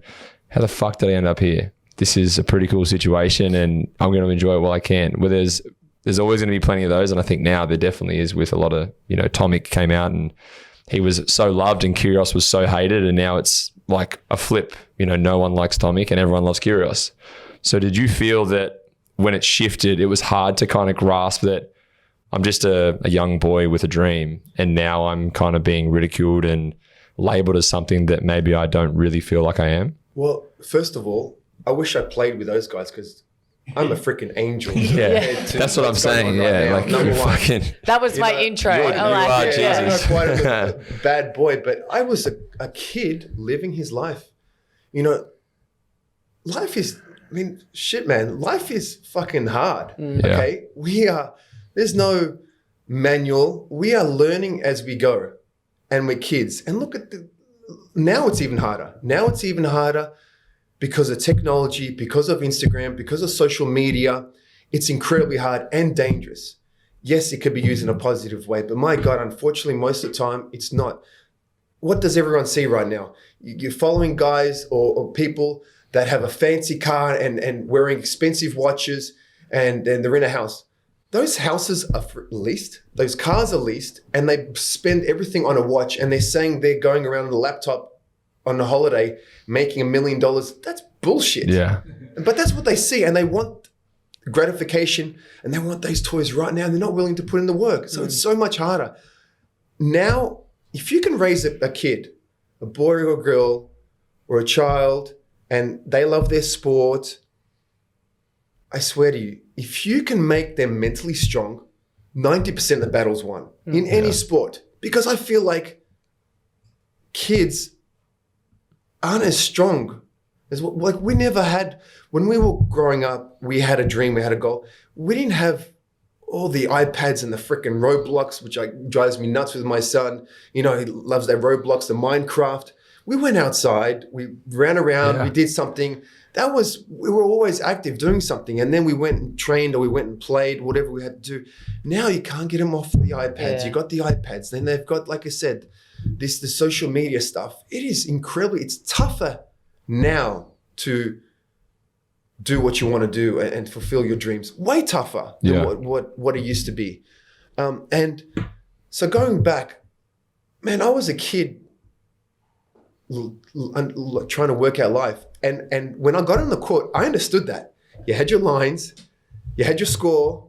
how the fuck did I end up here? This is a pretty cool situation and I'm going to enjoy it while I can. Well, there's always going to be plenty of those. And I think now there definitely is, with a lot of, you know, Tomic came out and he was so loved and Kyrgios was so hated. And now it's like a flip, you know, no one likes Tomic and everyone loves Kyrgios. So did you feel that when it shifted, it was hard to kind of grasp that I'm just a young boy with a dream and now I'm kind of being ridiculed and labeled as something that maybe I don't really feel like I am? Well, first of all, I wish I played with those guys because I'm a freaking angel. Yeah, that's what I'm saying. Yeah, like number you're one. fucking. That was my intro. you I like are it. Jesus. I'm not quite a bad boy, but I was a kid living his life. You know, life is, I mean, shit, man. Life is fucking hard. Okay? There's no manual. We are learning as we go and we're kids. And look at now it's even harder. Now it's even harder because of technology, because of Instagram, because of social media. It's incredibly hard and dangerous. Yes, it could be used in a positive way, but my God, unfortunately, most of the time, it's not. What does everyone see right now? You're following guys or people that have a fancy car and wearing expensive watches and they're in a house. Those houses are leased, those cars are leased, and they spend everything on a watch and they're saying they're going around on a laptop on a holiday making $1 million. That's bullshit. Yeah. But that's what they see and they want gratification and they want those toys right now and they're not willing to put in the work. So it's so much harder. Now, if you can raise a kid, a boy or a girl or a child, and they love their sport, I swear to you, if you can make them mentally strong, 90% of the battle's won in any sport, because I feel like kids aren't as strong as like we never had when we were growing up. We had a dream, we had a goal. We didn't have all the iPads and the freaking Roblox, which drives me nuts with my son. You know, he loves their Roblox, the Minecraft. We went outside, we ran around, we did something. We were always active doing something. And then we went and trained, or we went and played, whatever we had to do. Now you can't get them off the iPads. You got the iPads. Then they've got, like I said, the social media stuff. It is incredibly, it's tougher now to do what you want to do and fulfill your dreams. Way tougher than what it used to be. And so going back, man, I was a kid trying to work out life. And when I got on the court, I understood that. You had your lines, you had your score,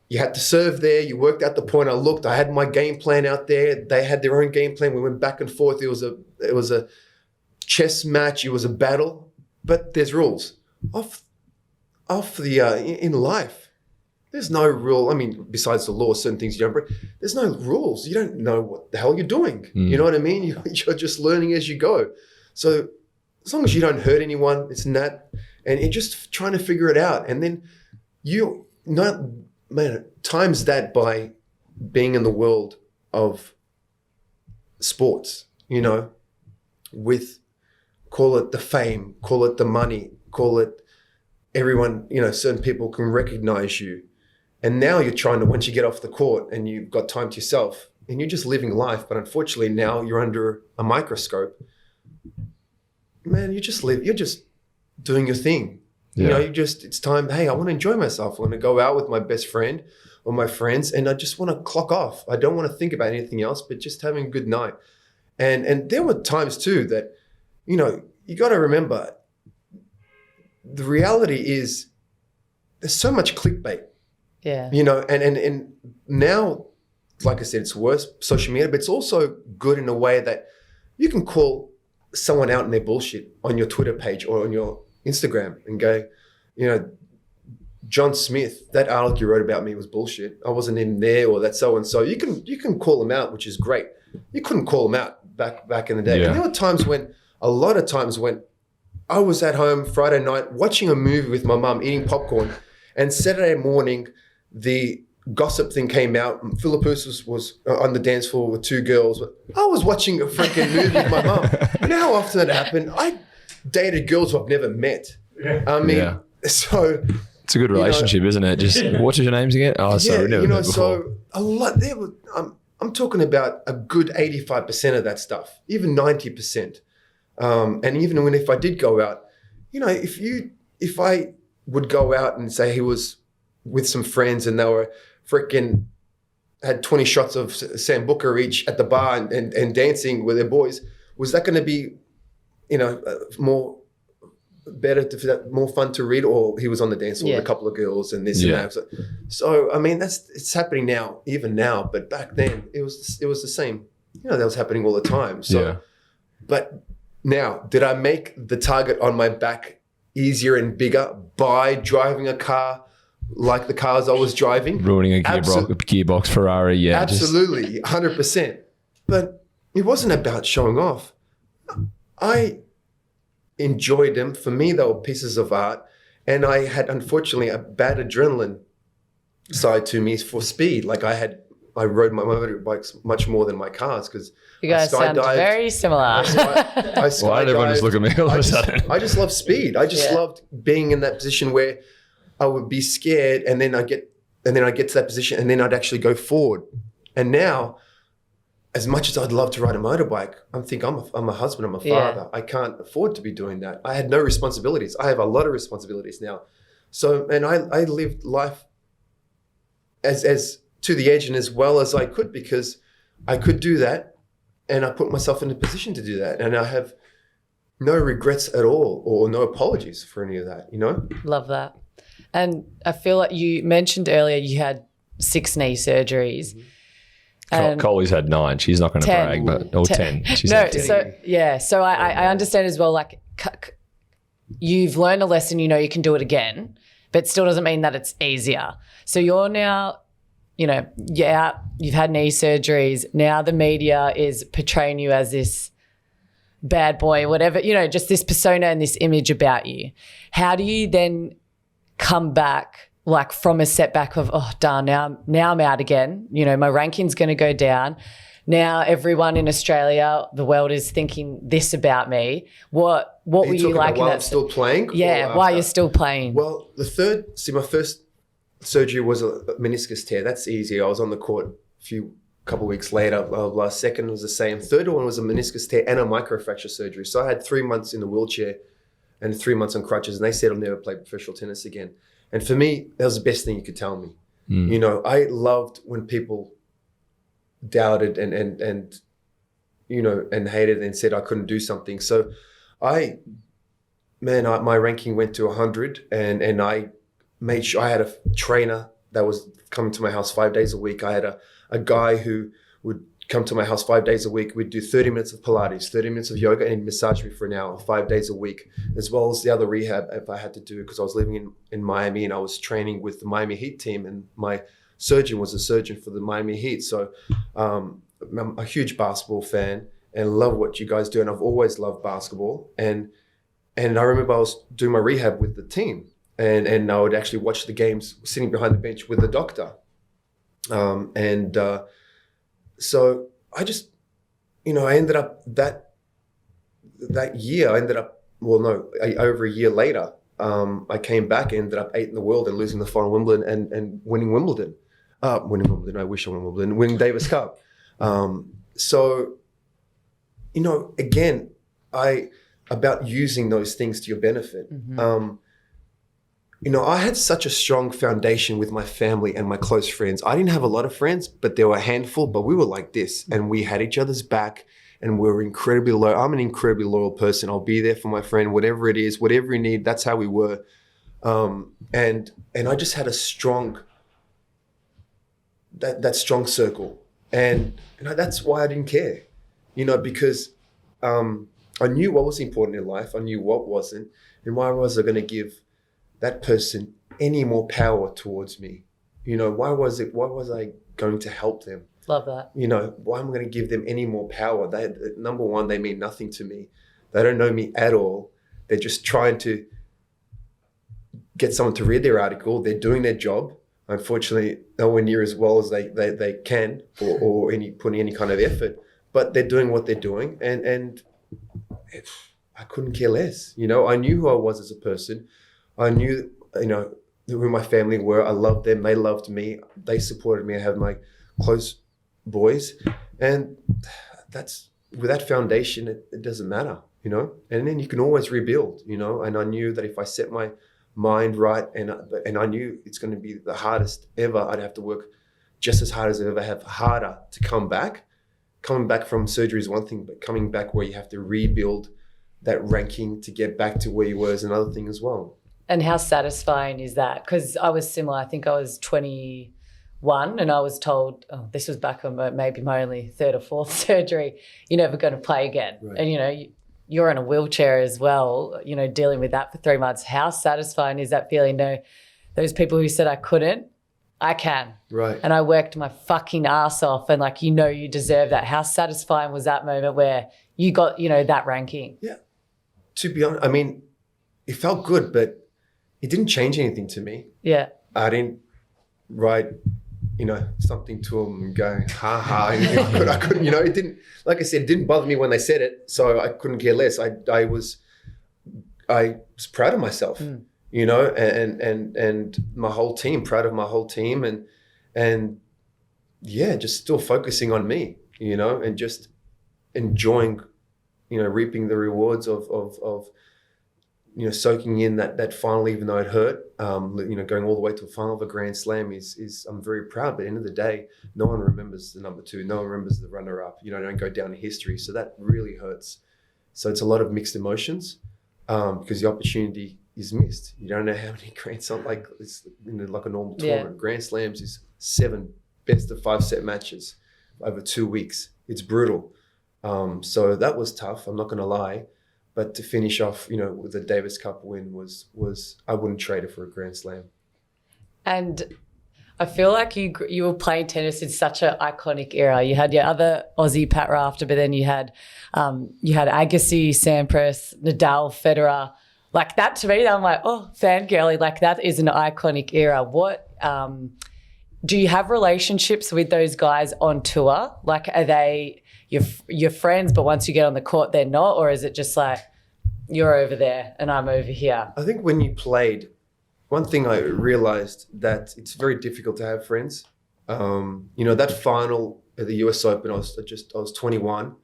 you had to serve there, you worked out the point. I had my game plan out there. They had their own game plan. We went back and forth. It was a chess match. It was a battle. But there's rules. In life, there's no rule. I mean, besides the law, certain things you don't break. There's no rules. You don't know what the hell you're doing. You know what I mean? You're just learning as you go. So as long as you don't hurt anyone, it's that, and you're just trying to figure it out. And then times that by being in the world of sports, you know, with, call it the fame, call it the money, call it everyone, you know, certain people can recognize you. And now you're trying to, once you get off the court and you've got time to yourself and you're just living life, but unfortunately now you're under a microscope, man, you're just doing your thing. You know, it's time, hey, I want to enjoy myself. I want to go out with my best friend or my friends, and I just want to clock off. I don't want to think about anything else, but just having a good night. And there were times too that, you know, you got to remember, the reality is there's so much clickbait. Yeah. You know, and now, like I said, it's worse, social media, but it's also good in a way that you can call someone out in their bullshit on your Twitter page or on your Instagram and go, you know, John Smith, that article you wrote about me was bullshit. I wasn't in there, or that so-and-so. You can call them out, which is great. You couldn't call them out back in the day. Yeah. And there were a lot of times when I was at home Friday night watching a movie with my mum, eating popcorn, and Saturday morning, the gossip thing came out. Philippus was on the dance floor with two girls. I was watching a freaking movie with my mum. You know how often that happened? I dated girls who I've never met. I mean, so... It's a good relationship, isn't it? Just, what is your names again? Oh, sorry, never met before. So a lot, I'm talking about a good 85% of that stuff, even 90%. And even if I did go out, you know, if I would go out and say he was with some friends and they were freaking had 20 shots of Sambuca each at the bar and dancing with their boys, was that going to be, you know, more fun to read, or he was on the dance floor with a couple of girls and this and that? So I mean, it's happening now, even now, but back then it was the same. You know, that was happening all the time. So, but now, did I make the target on my back easier and bigger by driving a car like the cars I was driving? Ruining a gearbox Ferrari, Absolutely, 100%. But it wasn't about showing off. I enjoyed them. For me, they were pieces of art. And I had, unfortunately, a bad adrenaline side to me for speed. Like I rode my motorbikes much more than my cars because you guys sound very similar. Why did everyone just look at me all of a sudden? I just love speed. I just loved being in that position where I would be scared and then I'd get to that position and then I'd actually go forward. And now, as much as I'd love to ride a motorbike, I'm a husband, I'm a father. I can't afford to be doing that. I had no responsibilities. I have a lot of responsibilities now. So, and I lived life as to the edge and as well as I could, because I could do that and I put myself in a position to do that. And I have no regrets at all or no apologies for any of that, you know? Love that. And I feel like you mentioned earlier you had 6 knee surgeries. Coley's had 9. She's not going to brag, but 10. She's had 10. So I understand as well, like you've learned a lesson, you know you can do it again, but it still doesn't mean that it's easier. So you're you know, yeah, you've had knee surgeries. Now the media is portraying you as this bad boy, whatever, you know, just this persona and this image about you. How do you then come back like from a setback of, oh, darn, now I'm out again. You know, my ranking's going to go down. Now everyone in Australia, the world is thinking this about me. What were you like in while that? I'm still playing? Yeah, while you're still playing. Well, my first surgery was a meniscus tear. That's easy. I was on the court couple weeks later. Second was the same. Third one was a meniscus tear and a microfracture surgery. So I had 3 months in the wheelchair and 3 months on crutches, and they said I'll never play professional tennis again. And for me, that was the best thing you could tell me. You know, I loved when people doubted and you know, and hated and said I couldn't do something. So my ranking went to 100, and I made sure I had a trainer that was coming to my house 5 days a week. I had a guy who would come to my house 5 days a week. We'd do 30 minutes of Pilates, 30 minutes of yoga, and he'd massage me for an hour, 5 days a week, as well as the other rehab if I had to do it, because I was living in Miami and I was training with the Miami Heat team, and my surgeon was a surgeon for the Miami Heat. So I'm a huge basketball fan and love what you guys do, and I've always loved basketball. And I remember I was doing my rehab with the team, and I would actually watch the games sitting behind the bench with the doctor. So I just, you know, I ended up that year, over a year later, I came back, ended up 8th in the world and losing the final Wimbledon and winning Wimbledon. I wish I won Wimbledon, winning Davis Cup. So, you know, again, about using those things to your benefit. You know, I had such a strong foundation with my family and my close friends. I didn't have a lot of friends, but there were a handful, but we were like this, and we had each other's back, and we were incredibly loyal. I'm an incredibly loyal person. I'll be there for my friend, whatever it is, whatever you need. That's how we were. And I just had a strong, that strong circle. And you know, that's why I didn't care, you know, because I knew what was important in life. I knew what wasn't. And why was I going to give that person any more power towards me? You know, why was I going to help them? Love that. You know, why am I going to give them any more power? Number one, they mean nothing to me. They don't know me at all. They're just trying to get someone to read their article. They're doing their job. Unfortunately, nowhere near as well as they can or putting any kind of effort, but they're doing what they're doing. And I couldn't care less. You know, I knew who I was as a person. I knew, you know, who my family were. I loved them. They loved me. They supported me. I have my close boys. And that's, with that foundation, it doesn't matter, you know? And then you can always rebuild, you know? And I knew that if I set my mind right, and I knew it's going to be the hardest ever, I'd have to work just as hard as I ever have, harder to come back. Coming back from surgery is one thing, but coming back where you have to rebuild that ranking to get back to where you were is another thing as well. And how satisfying is that? Because I was similar. I think I was 21 and I was told, oh, this was back on maybe my only third or fourth surgery, you're never going to play again. Right. And, you know, you're in a wheelchair as well, you know, dealing with that for 3 months. How satisfying is that feeling? No, those people who said I couldn't, I can. Right. And I worked my fucking ass off, and like, you know, you deserve that. How satisfying was that moment where you got, you know, that ranking? Yeah. To be honest, I mean, it felt good, but it didn't change anything to me. Yeah. I didn't write, you know, something to them and go, ha ha. I couldn't, you know, it didn't, like I said, it didn't bother me when they said it. So I couldn't care less. I was proud of myself, you know, and my whole team, proud of my whole team, and yeah, just still focusing on me, you know, and just enjoying, you know, reaping the rewards of you know, soaking in that final, even though it hurt, you know, going all the way to a final of a Grand Slam is I'm very proud. But at the end of the day, no one remembers the number 2. No one remembers the runner-up. You know, don't go down in history. So that really hurts. So it's a lot of mixed emotions because the opportunity is missed. You don't know how many Grand Slams, like it's, you know, like a normal tournament. Grand Slams is 7 best of 5 set matches over 2 weeks. It's brutal. So that was tough. I'm not going to lie. But to finish off, you know, with the Davis Cup win was I wouldn't trade it for a Grand Slam. And I feel like you were playing tennis in such an iconic era. You had your other Aussie Pat Rafter, but then you had Agassi, Sampras, Nadal, Federer. Like that to me, I'm like, oh, fangirly. Like that is an iconic era. What do you have relationships with those guys on tour? Like, are they your friends, but once you get on the court, they're not, or is it just like you're over there and I'm over here? I think when you played, one thing I realized that it's very difficult to have friends. That final at the US Open, I was 21.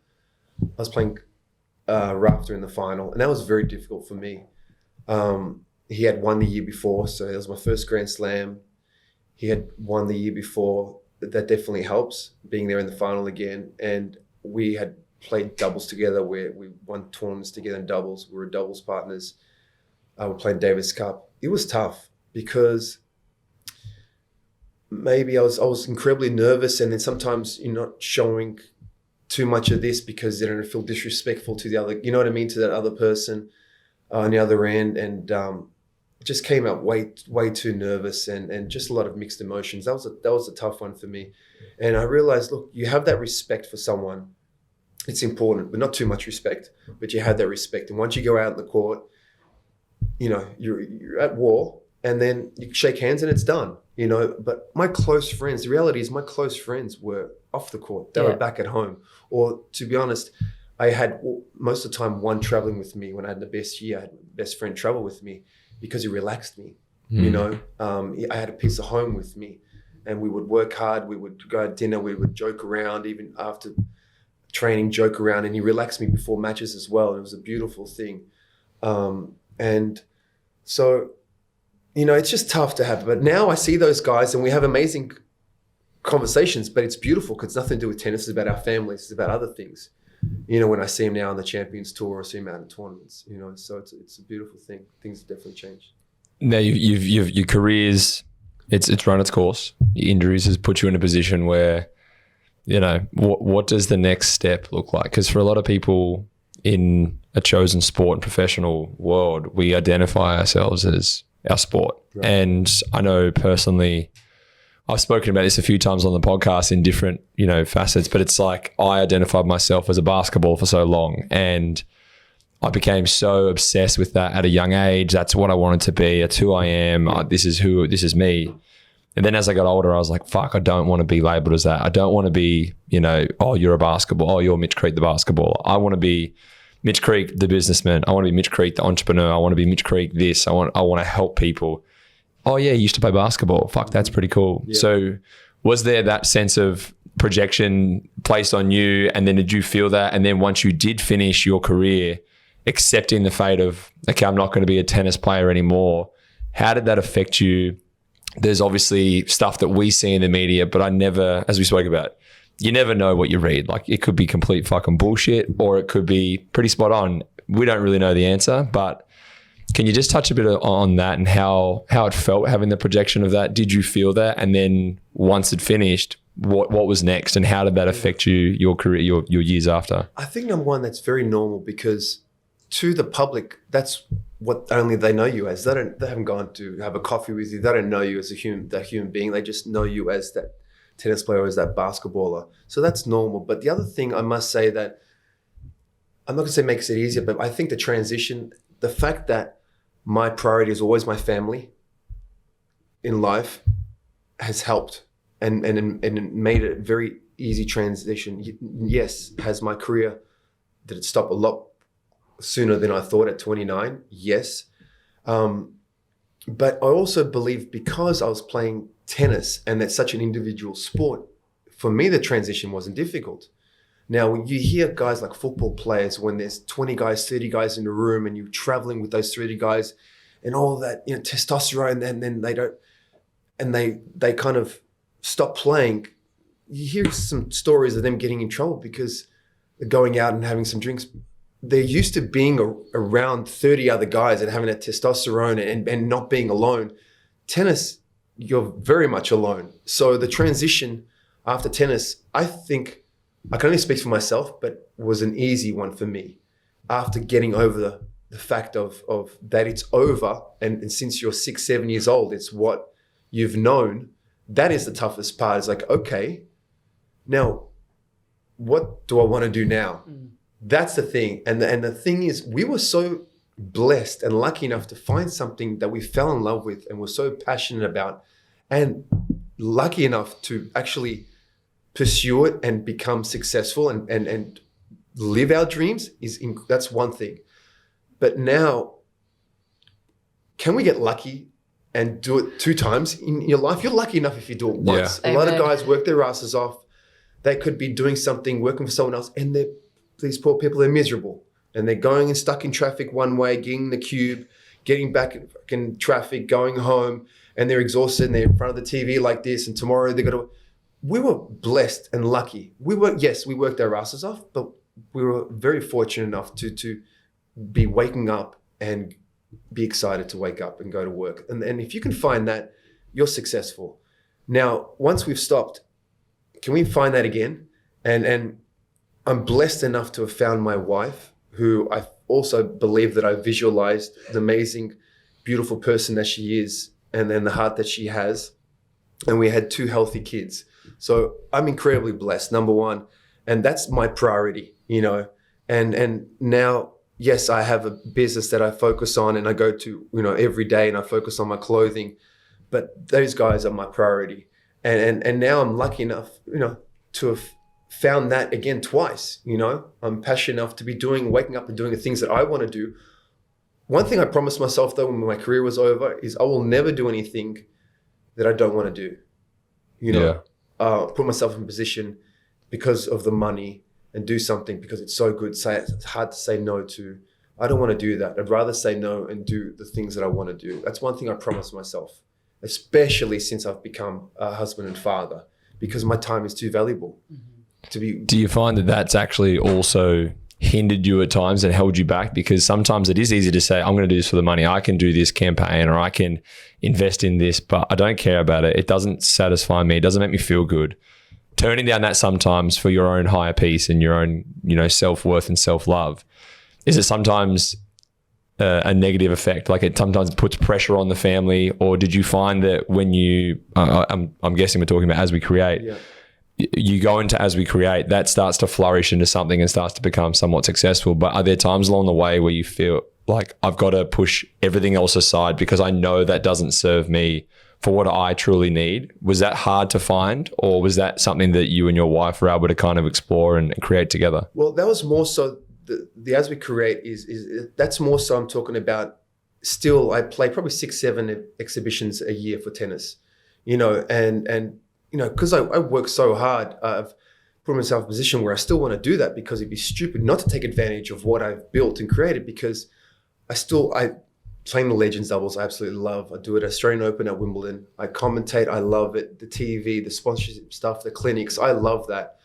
I was playing Rafter in the final, and that was very difficult for me. He had won the year before, so it was my first Grand Slam. He had won the year before. That definitely helps, being there in the final again. And we had played doubles together where we won tournaments together in doubles. We were doubles partners. We played Davis Cup. It was tough because maybe I was incredibly nervous, and then sometimes you're not showing too much of this because they don't feel disrespectful to the other, you know what I mean, to that other person on the other end. And it just came out way too nervous and just a lot of mixed emotions. That was a tough one for me. And I realized, look, you have that respect for someone. It's important, but not too much respect, but you have that respect. And once you go out in the court, you're at war, and then you shake hands and it's done, But my close friends, the reality is my close friends were off the court. They were back at home. Or to be honest, I had most of the time one traveling with me. When I had the best year, I had my best friend travel with me because he relaxed me, I had a piece of home with me, and we would work hard. We would go out dinner. We would joke around even after training, joke around, and he relaxed me before matches as well. And it was a beautiful thing. And so, it's just tough to have. But now I see those guys and we have amazing conversations, but it's beautiful because it's nothing to do with tennis. It's about our families. It's about other things. When I see him now on the Champions Tour or see him out in tournaments, so it's a beautiful thing. Things have definitely changed. Now you've your career's it's run its course. Your injuries has put you in a position where, what does the next step look like? Because for a lot of people in a chosen sport and professional world, we identify ourselves as our sport. Right. And I know personally, I've spoken about this a few times on the podcast in different, facets, but it's like I identified myself as a basketballer for so long, and I became so obsessed with that at a young age. That's what I wanted to be. It's who I am. This is me. And then as I got older, I was like, fuck, I don't want to be labeled as that. I don't want to be, oh, you're a basketball. Oh, you're Mitch Creek, the basketballer. I want to be Mitch Creek, the businessman. I want to be Mitch Creek, the entrepreneur. I want to be Mitch Creek, this. I want to help people. Oh yeah, you used to play basketball. Fuck, that's pretty cool. Yeah. So was there that sense of projection placed on you? And then did you feel that? And then once you did finish your career, accepting the fate of, okay, I'm not going to be a tennis player anymore. How did that affect you? There's obviously stuff that we see in the media, but I never, as we spoke about, you never know what you read. Like it could be complete fucking bullshit or it could be pretty spot on. We don't really know the answer, but can you just touch a bit on that and how it felt having the projection of that? Did you feel that? And then once it finished, what was next and how did that affect you, your career, your years after? I think number one, that's very normal because to the public, that's what only they know you as. They haven't gone to have a coffee with you. They don't know you as that human being. They just know you as that tennis player, as that basketballer. So that's normal. But the other thing I must say that I'm not going to say makes it easier, but I think the transition, the fact that my priority is always my family in life has helped and made it a very easy transition. Yes, has my career, did it stop a lot sooner than I thought at 29? Yes. But I also believe because I was playing tennis and that's such an individual sport, for me, the transition wasn't difficult. Now, when you hear guys like football players, when there's 20 guys, 30 guys in a room and you're traveling with those 30 guys and all that, testosterone, and then they don't, and they kind of stop playing. You hear some stories of them getting in trouble because they're going out and having some drinks. They're used to being around 30 other guys and having that testosterone and not being alone. Tennis, you're very much alone. So the transition after tennis, I think, I can only speak for myself, but was an easy one for me after getting over the fact of that it's over. And since you're 6-7 years old, it's what you've known. that is the toughest part. It's like, okay, now what do I want to do now? That's the thing. And the thing is, we were so blessed and lucky enough to find something that we fell in love with and were so passionate about, and lucky enough to actually pursue it and become successful and live our dreams. That's one thing. But now, can we get lucky and do it 2 times in your life? You're lucky enough if you do it once. Yeah. A lot of guys work their asses off. They could be doing something, working for someone else, and these poor people are miserable. And they're going and stuck in traffic one way, getting the cube, getting back in traffic, going home, and they're exhausted and they're in front of the TV like this, and tomorrow they're going to... We were blessed and lucky. We worked our asses off, but we were very fortunate enough to be waking up and be excited to wake up and go to work. And if you can find that, you're successful. Now, once we've stopped, can we find that again? And I'm blessed enough to have found my wife, who I also believe that I visualized the amazing, beautiful person that she is, and then the heart that she has. And we had 2 healthy kids. So I'm incredibly blessed, number one. And that's my priority, you know. And now, yes, I have a business that I focus on and I go to, you know, every day, and I focus on my clothing. But those guys are my priority. And now I'm lucky enough, you know, to have found that again twice, you know. I'm passionate enough to be waking up and doing the things that I want to do. One thing I promised myself, though, when my career was over, is I will never do anything that I don't want to do. You know, put myself in a position because of the money and do something because it's so good. It's hard to say no to. I don't want to do that. I'd rather say no and do the things that I want to do. That's one thing I promised myself, especially since I've become a husband and father, because my time is too valuable to be. Do you find that that's actually also hindered you at times and held you back? Because sometimes it is easy to say, I'm going to do this for the money. I can do this campaign, or I can invest in this, but I don't care about it. It doesn't satisfy me. It doesn't make me feel good. Turning down that sometimes for your own higher peace and your own, you know, self-worth and self-love. Is it sometimes a negative effect? Like it sometimes puts pressure on the family, or did you find that when you, I'm guessing we're talking about As We Create, you go into As We Create, that starts to flourish into something and starts to become somewhat successful. But are there times along the way where you feel like I've got to push everything else aside because I know that doesn't serve me for what I truly need? Was that hard to find, or was that something that you and your wife were able to kind of explore and create together? Well, that was more so the As We Create is that's more so I'm talking about. Still, I play probably 6-7 exhibitions a year for tennis, you know, and you know, because I work so hard, I've put myself in a position where I still want to do that, because it'd be stupid not to take advantage of what I've built and created, because I playing the Legends doubles, I absolutely love. I do it at Australian Open, at Wimbledon. I commentate, I love it. The TV, the sponsorship stuff, the clinics, I love that.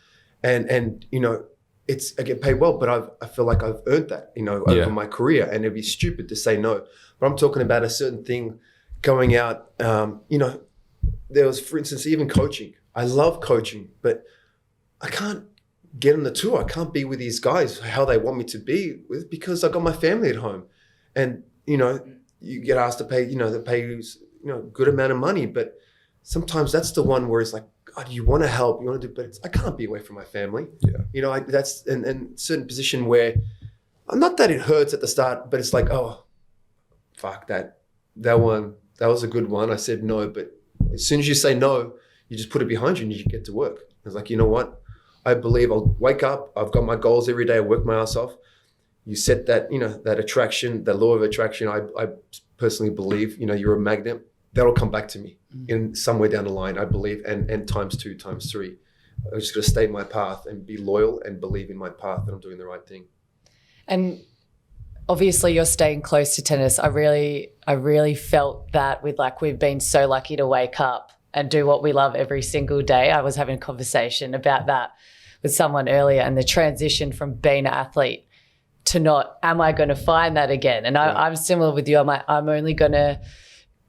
And you know, I get paid well, but I feel like I've earned that, you know, over my career, and it'd be stupid to say no. But I'm talking about a certain thing going out, you know. There was, for instance, even coaching. I love coaching, but I can't get on the tour. I can't be with these guys how they want me to be with, because I got my family at home. And, you know, you get asked to pay, you know, they pay you, you know, good amount of money. But sometimes that's the one where it's like, God, you want to help, you want to do, but I can't be away from my family. Yeah. You know, that's in certain position where, not that it hurts at the start, but it's like, oh, fuck that one. That was a good one. I said no, but as soon as you say no, you just put it behind you and you get to work. It's like, you know what? I believe I'll wake up. I've got my goals every day. I work my ass off. You set that, you know, that attraction, the law of attraction. I personally believe, you know, you're a magnet. That'll come back to me in somewhere down the line, I believe, and times 2, times 3. I just got to stay in my path and be loyal and believe in my path that I'm doing the right thing. And obviously you're staying close to tennis. I really felt that we've been so lucky to wake up and do what we love every single day. I was having a conversation about that with someone earlier, and the transition from being an athlete to not, am I going to find that again? And I'm similar with you. I'm only going to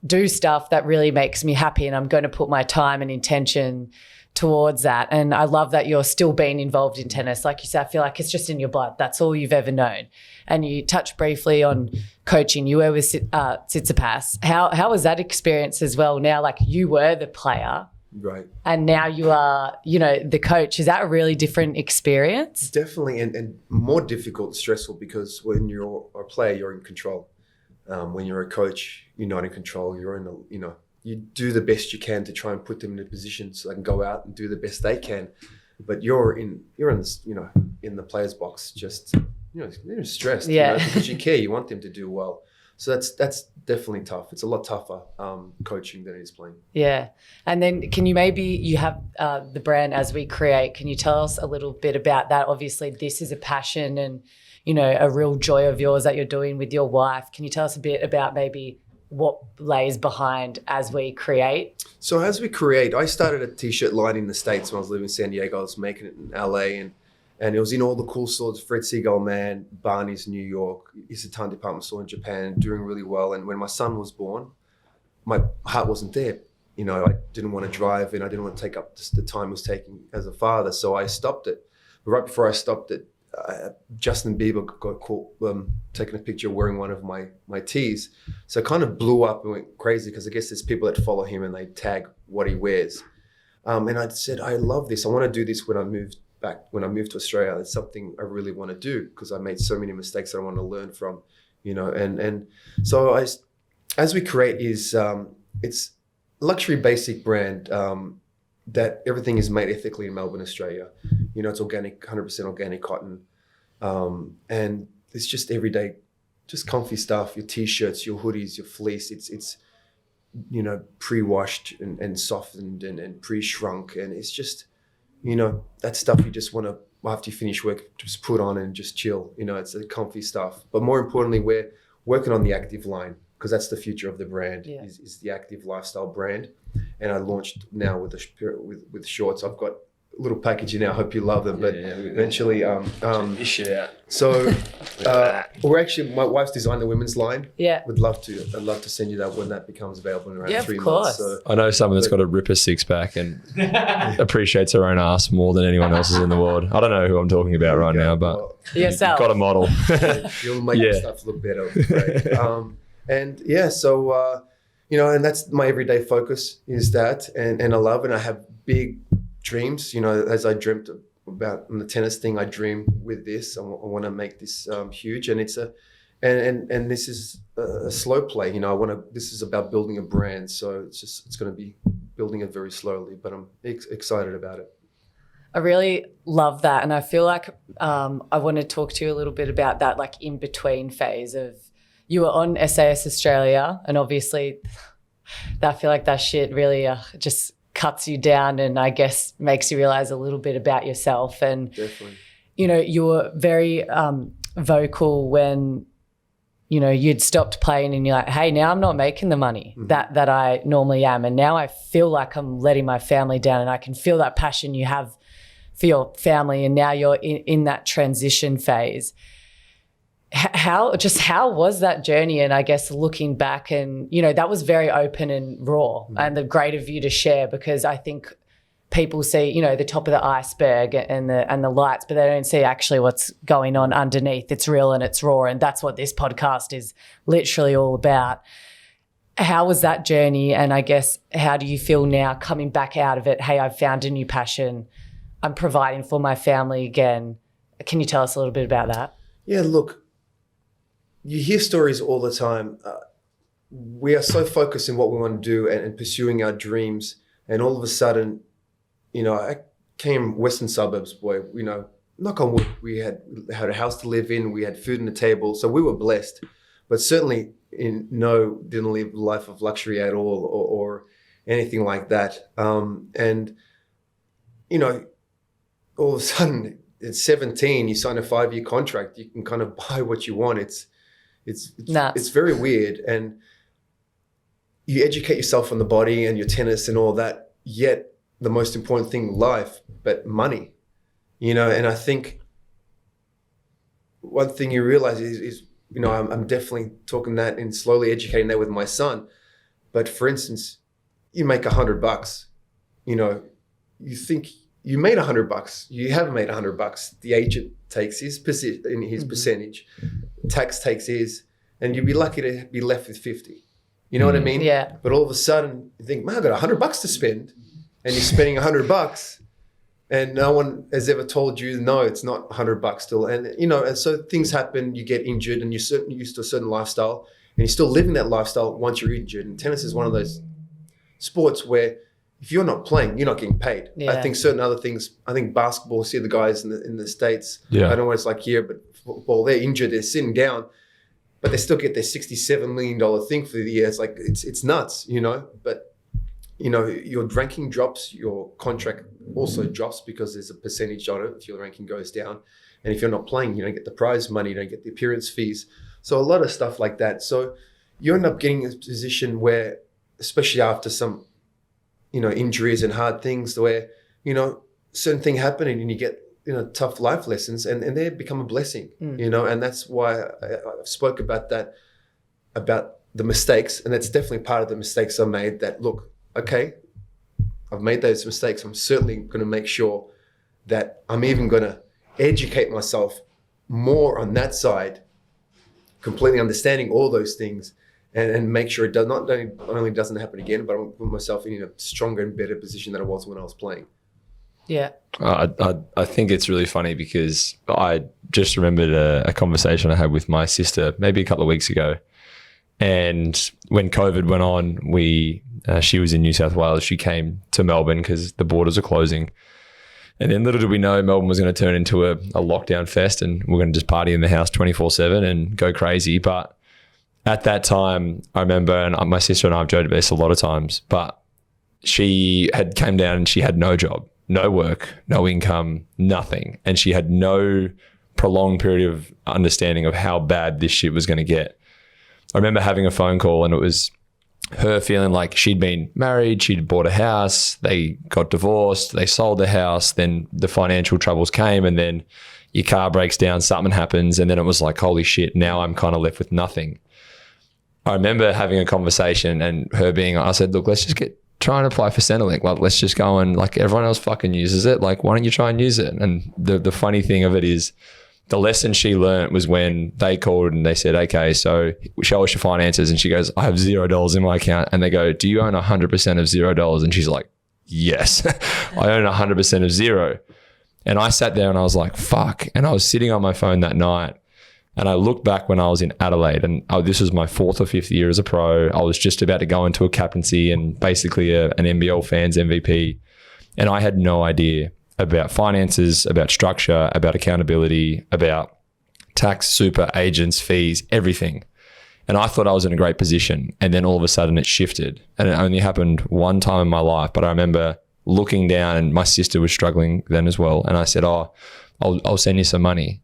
do stuff that really makes me happy, and I'm going to put my time and intention towards that. And I love that you're still being involved in tennis. Like you said, I feel like it's just in your blood. That's all you've ever known. And you touched briefly on coaching. You were with Tsitsipas. How was that experience as well? Now, like, you were the player, Right. and now you are, the coach. Is that a really different experience? Definitely, and more difficult, stressful, because when you're a player, you're in control. When you're a coach, you're not in control. You're in you do the best you can to try and put them in a position so they can go out and do the best they can. But you're in the player's box, just you're stressed, because you care. You want them to do well. So that's definitely tough. It's a lot tougher coaching than it is playing. Yeah. And then can you you have the brand As We Create. Can you tell us a little bit about that? Obviously, this is a passion and, a real joy of yours that you're doing with your wife. Can you tell us a bit about maybe what lays behind As We Create? So As We Create, I started a T-shirt line in the States when I was living in San Diego. I was making it in LA and it was in all the cool stores, Fred Seagull Man, Barney's New York, Isetan department store in Japan, doing really well. And when my son was born, my heart wasn't there. I didn't want to drive and I didn't want to take up the time it was taking as a father. So I stopped it. But right before I stopped it, Justin Bieber got caught taking a picture wearing one of my tees. So it kind of blew up and went crazy because I guess there's people that follow him and they tag what he wears. And I said, I love this. I want to do this when I moved to Australia. It's something I really want to do because I made so many mistakes that I want to learn from, and so As We Create is it's a luxury basic brand that everything is made ethically in Melbourne, Australia. It's organic, 100% organic cotton. And it's just everyday, just comfy stuff, your T-shirts, your hoodies, your fleece. It's pre-washed and softened and pre-shrunk. And it's just, that stuff you just want to, after you finish work, just put on and just chill. It's the comfy stuff. But more importantly, we're working on the active line because that's the future of the brand, is the active lifestyle brand. And I launched now with shorts. I've got a little package in. I hope you love them, but eventually, this shit out. So we're actually, my wife's designed the women's line. Yeah, I'd love to send you that when that becomes available in around 3 of months. course. So, I know someone that's got a ripper six pack and appreciates her own ass more than anyone else's in the world. I don't know who I'm talking about right now, but yourself. Got a model. You'll make your stuff look better. Right? And that's my everyday focus is that, and I love it. And I have big dreams, as I dreamt about in the tennis thing, I dream with this. I want to make this huge, and it's and this is a slow play. This is about building a brand, so it's going to be building it very slowly, but I'm excited about it. I really love that, and I feel like I want to talk to you a little bit about that, like in between phase of. You were on SAS Australia, and obviously I feel like that shit really just cuts you down and I guess makes you realize a little bit about yourself. And, Definitely. You were very vocal when, you'd stopped playing and you're like, hey, now I'm not making the money that I normally am. And now I feel like I'm letting my family down and I can feel that passion you have for your family. And now you're in that transition phase. How was that journey? And I guess looking back and, that was very open and raw and the great of you to share, because I think people see, the top of the iceberg and the lights, but they don't see actually what's going on underneath. It's real and it's raw. And that's what this podcast is literally all about. How was that journey? And I guess, how do you feel now coming back out of it? Hey, I've found a new passion. I'm providing for my family again. Can you tell us a little bit about that? Yeah, look, you hear stories all the time. We are so focused in what we want to do and pursuing our dreams. And all of a sudden, I came Western suburbs boy, knock on wood, we had a house to live in, we had food on the table. So we were blessed, but certainly didn't live a life of luxury at all or anything like that. And all of a sudden at 17, you sign a 5-year contract, you can kind of buy what you want. It's very weird, and you educate yourself on the body and your tennis and all that, yet the most important thing, life, but money, and I think one thing you realize is I'm definitely talking that and slowly educating that with my son. But for instance, you make $100, you think you made $100, you haven't made $100. The agent takes his percentage, tax takes his, and you'd be lucky to be left with 50. You know what I mean? Yeah. But all of a sudden you think, man, I got $100 to spend. and you're spending $100 and no one has ever told you, no, it's not $100 still. And, and so things happen, you get injured and you're used to a certain lifestyle and you're still living that lifestyle once you're injured. And tennis is one of those sports where if you're not playing, you're not getting paid. Yeah. I think certain other things, I think basketball, see the guys in the States, I don't know what it's like here, but football, they're injured, they're sitting down, but they still get their $67 million thing for the year. It's like, it's nuts, but your ranking drops, your contract also drops because there's a percentage on it if your ranking goes down. And if you're not playing, you don't get the prize money, you don't get the appearance fees. So a lot of stuff like that. So you end up getting a position where, especially after some, injuries and hard things where, certain thing happen and you get, tough life lessons and they become a blessing, and that's why I spoke about that, about the mistakes. And that's definitely part of the mistakes I made that, look, okay, I've made those mistakes. I'm certainly going to make sure that I'm even going to educate myself more on that side, completely understanding all those things and make sure it does not only doesn't happen again, but I put myself in a stronger and better position than I was when I was playing. Yeah. I think it's really funny because I just remembered a conversation I had with my sister maybe a couple of weeks ago. And when COVID went on, she was in New South Wales. She came to Melbourne because the borders are closing. And then little did we know Melbourne was going to turn into a lockdown fest and we're going to just party in the house 24/7 and go crazy. But at that time, I remember, and my sister and I have joked about this a lot of times, but she had came down and she had no job, no work, no income, nothing. And she had no prolonged period of understanding of how bad this shit was going to get. I remember having a phone call and it was her feeling like she'd been married, she'd bought a house, they got divorced, they sold the house, then the financial troubles came and then your car breaks down, something happens, and then it was like, holy shit, now I'm kind of left with nothing. I remember having a conversation and her being, I said, look, let's just try and apply for Centrelink. Like, let's just go and like everyone else fucking uses it. Like, why don't you try and use it? And the funny thing of it is the lesson she learned was when they called and they said, okay, so show us your finances. And she goes, I have $0 in my account. And they go, do you own 100% of $0? And she's like, yes, I own 100% of zero. And I sat there and I was like, fuck. And I was sitting on my phone that night and I looked back when I was in Adelaide and this was my 4th or 5th year as a pro. I was just about to go into a captaincy and basically an NBL fans MVP. And I had no idea about finances, about structure, about accountability, about tax, super, agents, fees, everything. And I thought I was in a great position. And then all of a sudden it shifted. And it only happened one time in my life. But I remember looking down and my sister was struggling then as well. And I said, I'll send you some money.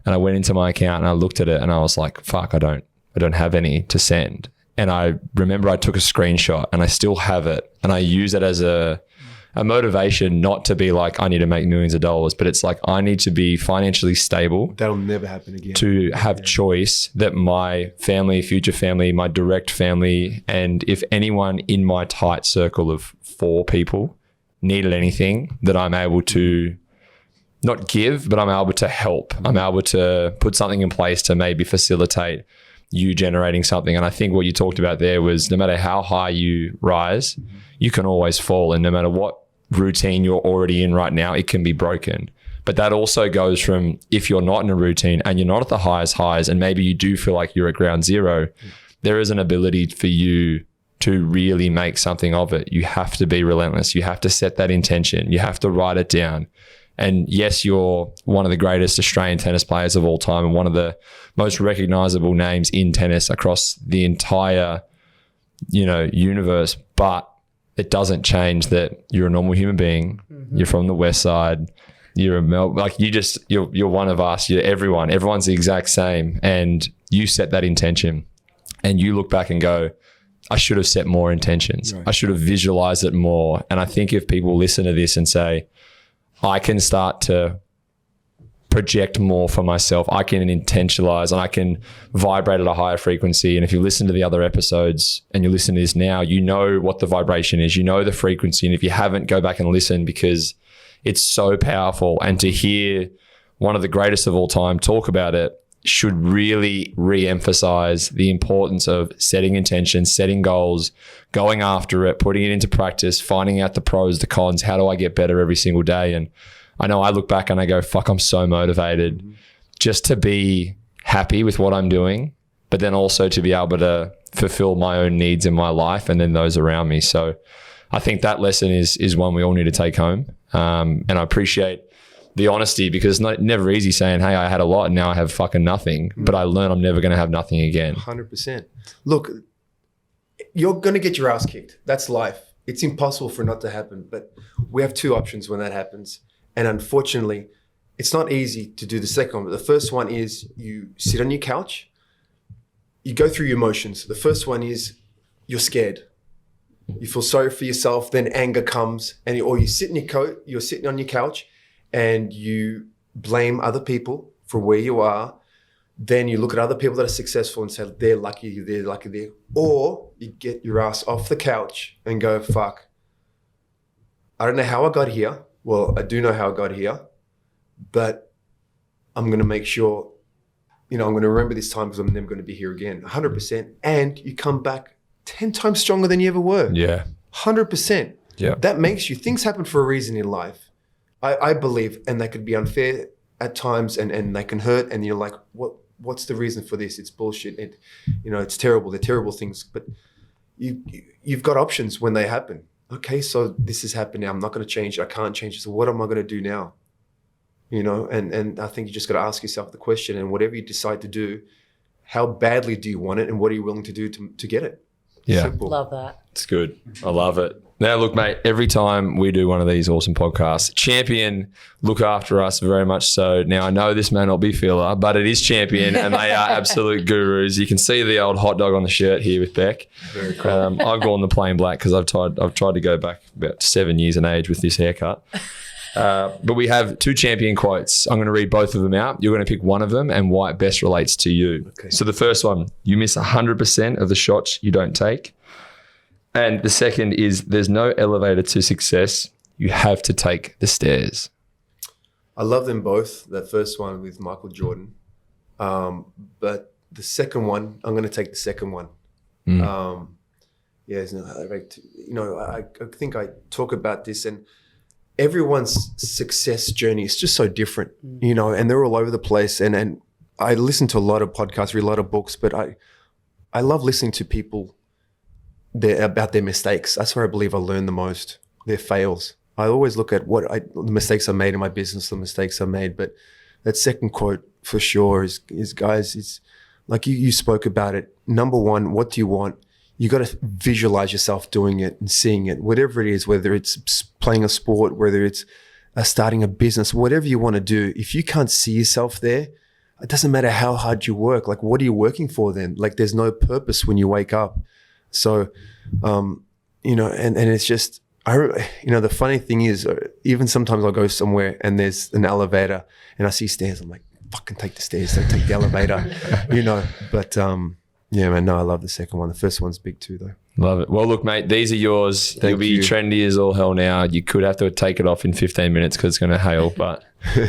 And I went into my account and I looked at it and I was like, fuck, I don't have any to send. And I remember I took a screenshot and I still have it. And I use it as a motivation not to be like, I need to make millions of dollars, but it's like, I need to be financially stable. That'll never happen again. To have choice that my family, future family, my direct family, and if anyone in my tight circle of 4 people needed anything, that I'm able to not give, but I'm able to help. I'm able to put something in place to maybe facilitate you generating something. And I think what you talked about there was no matter how high you rise, you can always fall. And no matter what routine you're already in right now, it can be broken. But that also goes from if you're not in a routine and you're not at the highest highs and maybe you do feel like you're at ground zero, there is an ability for you to really make something of it. You have to be relentless. You have to set that intention. You have to write it down. And yes, you're one of the greatest Australian tennis players of all time and one of the most recognizable names in tennis across the entire, universe. But it doesn't change that you're a normal human being. Mm-hmm. You're from the West Side. You're you're one of us. You're everyone. Everyone's the exact same. And you set that intention and you look back and go, I should have set more intentions. Right. I should have visualized it more. And I think if people listen to this and say, I can start to project more for myself. I can intentionalize and I can vibrate at a higher frequency. And if you listen to the other episodes and you listen to this now, you know what the vibration is, you know the frequency. And if you haven't, go back and listen because it's so powerful. And to hear one of the greatest of all time talk about it, should really re-emphasize the importance of setting intentions, setting goals, going after it, putting it into practice, finding out the pros, the cons. How do I get better every single day? And I know I look back and I go, fuck, I'm so motivated just to be happy with what I'm doing, but then also to be able to fulfill my own needs in my life and then those around me. So I think that lesson is one we all need to take home. And I appreciate the honesty, because it's never easy saying, hey, I had a lot and now I have fucking nothing, but I learned I'm never going to have nothing again. 100%. Look, you're going to get your ass kicked. That's life. It's impossible for it not to happen, but we have two options when that happens. And unfortunately, it's not easy to do the second one. But the first one is you sit on your couch, you go through your emotions. The first one is you're scared. You feel sorry for yourself, then anger comes, or you sit in your coat, you're sitting on your couch and you blame other people for where you are. Then you look at other people that are successful and say, they're lucky there. Or you get your ass off the couch and go, fuck, I don't know how I got here. Well, I do know how I got here, but I'm going to make sure, I'm going to remember this time because I'm never going to be here again. 100%. And you come back 10 times stronger than you ever were. Yeah. 100%. Yeah. That makes you, things happen for a reason in life. I believe, and they could be unfair at times and they can hurt. And you're like, what's the reason for this? It's bullshit. It's terrible. They're terrible things, but you've got options when they happen. Okay, so this has happened now. I'm not going to change it. I can't change it. So what am I going to do now? And I think you just got to ask yourself the question, and whatever you decide to do, how badly do you want it and what are you willing to do to get it? Yeah. Simple. Love that. It's good. I love it. Now, look, mate, every time we do one of these awesome podcasts, Champion look after us very much so. Now, I know this may not be filler, but it is Champion and they are absolute gurus. You can see the old hot dog on the shirt here with Beck. Very cool. I've gone the plain black because I've tried to go back about 7 years in age with this haircut. But we have 2 Champion quotes. I'm going to read both of them out. You're going to pick one of them and why it best relates to you. Okay. So the first one, you miss 100% of the shots you don't take. And the second is, there's no elevator to success. You have to take the stairs. I love them both. That first one with Michael Jordan. But the second one, I'm going to take the second one. There's no elevator to, I think I talk about this, and everyone's success journey is just so different, and they're all over the place. And I listen to a lot of podcasts, read a lot of books, but I love listening to people about their mistakes. That's where I believe I learn the most, their fails. I always look at the mistakes I made in my business, the mistakes I made. But that second quote for sure is guys, it's like you spoke about it. Number one, what do you want? You got to visualize yourself doing it and seeing it, whatever it is, whether it's playing a sport, whether it's starting a business, whatever you want to do. If you can't see yourself there, it doesn't matter how hard you work. Like, what are you working for then? Like, there's no purpose when you wake up. So, and it's just, the funny thing is, even sometimes I'll go somewhere and there's an elevator and I see stairs. I'm like, fucking take the stairs, don't take the elevator, but, yeah, man, no, I love the second one. The first one's big too, though. Love it. Well, look, mate, these are yours. You'll be trendy as all hell now. You could have to take it off in 15 minutes because it's going to hail, but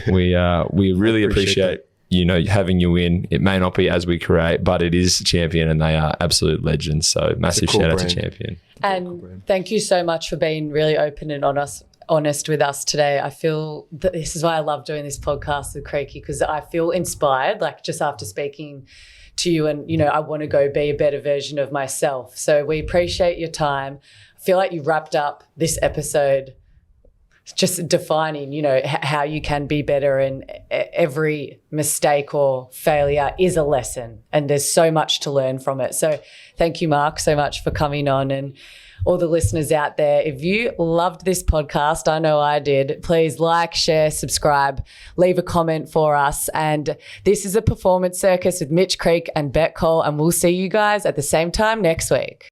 we really appreciate having you in. It may not be as we create, but it is Champion and they are absolute legends. So massive cool shout out brand. to Champion. And thank you so much for being really open and honest with us today. I feel that this is why I love doing this podcast with Creaky, because I feel inspired, like just after speaking to you, and I want to go be a better version of myself. So we appreciate your time. I feel like you wrapped up this episode just defining, how you can be better, and every mistake or failure is a lesson and there's so much to learn from it. So thank you, Mark, so much for coming on. And all the listeners out there, if you loved this podcast, I know I did, please like, share, subscribe, leave a comment for us. And this is a Performance Circus with Mitch Creek and Beck Cole, and we'll see you guys at the same time next week.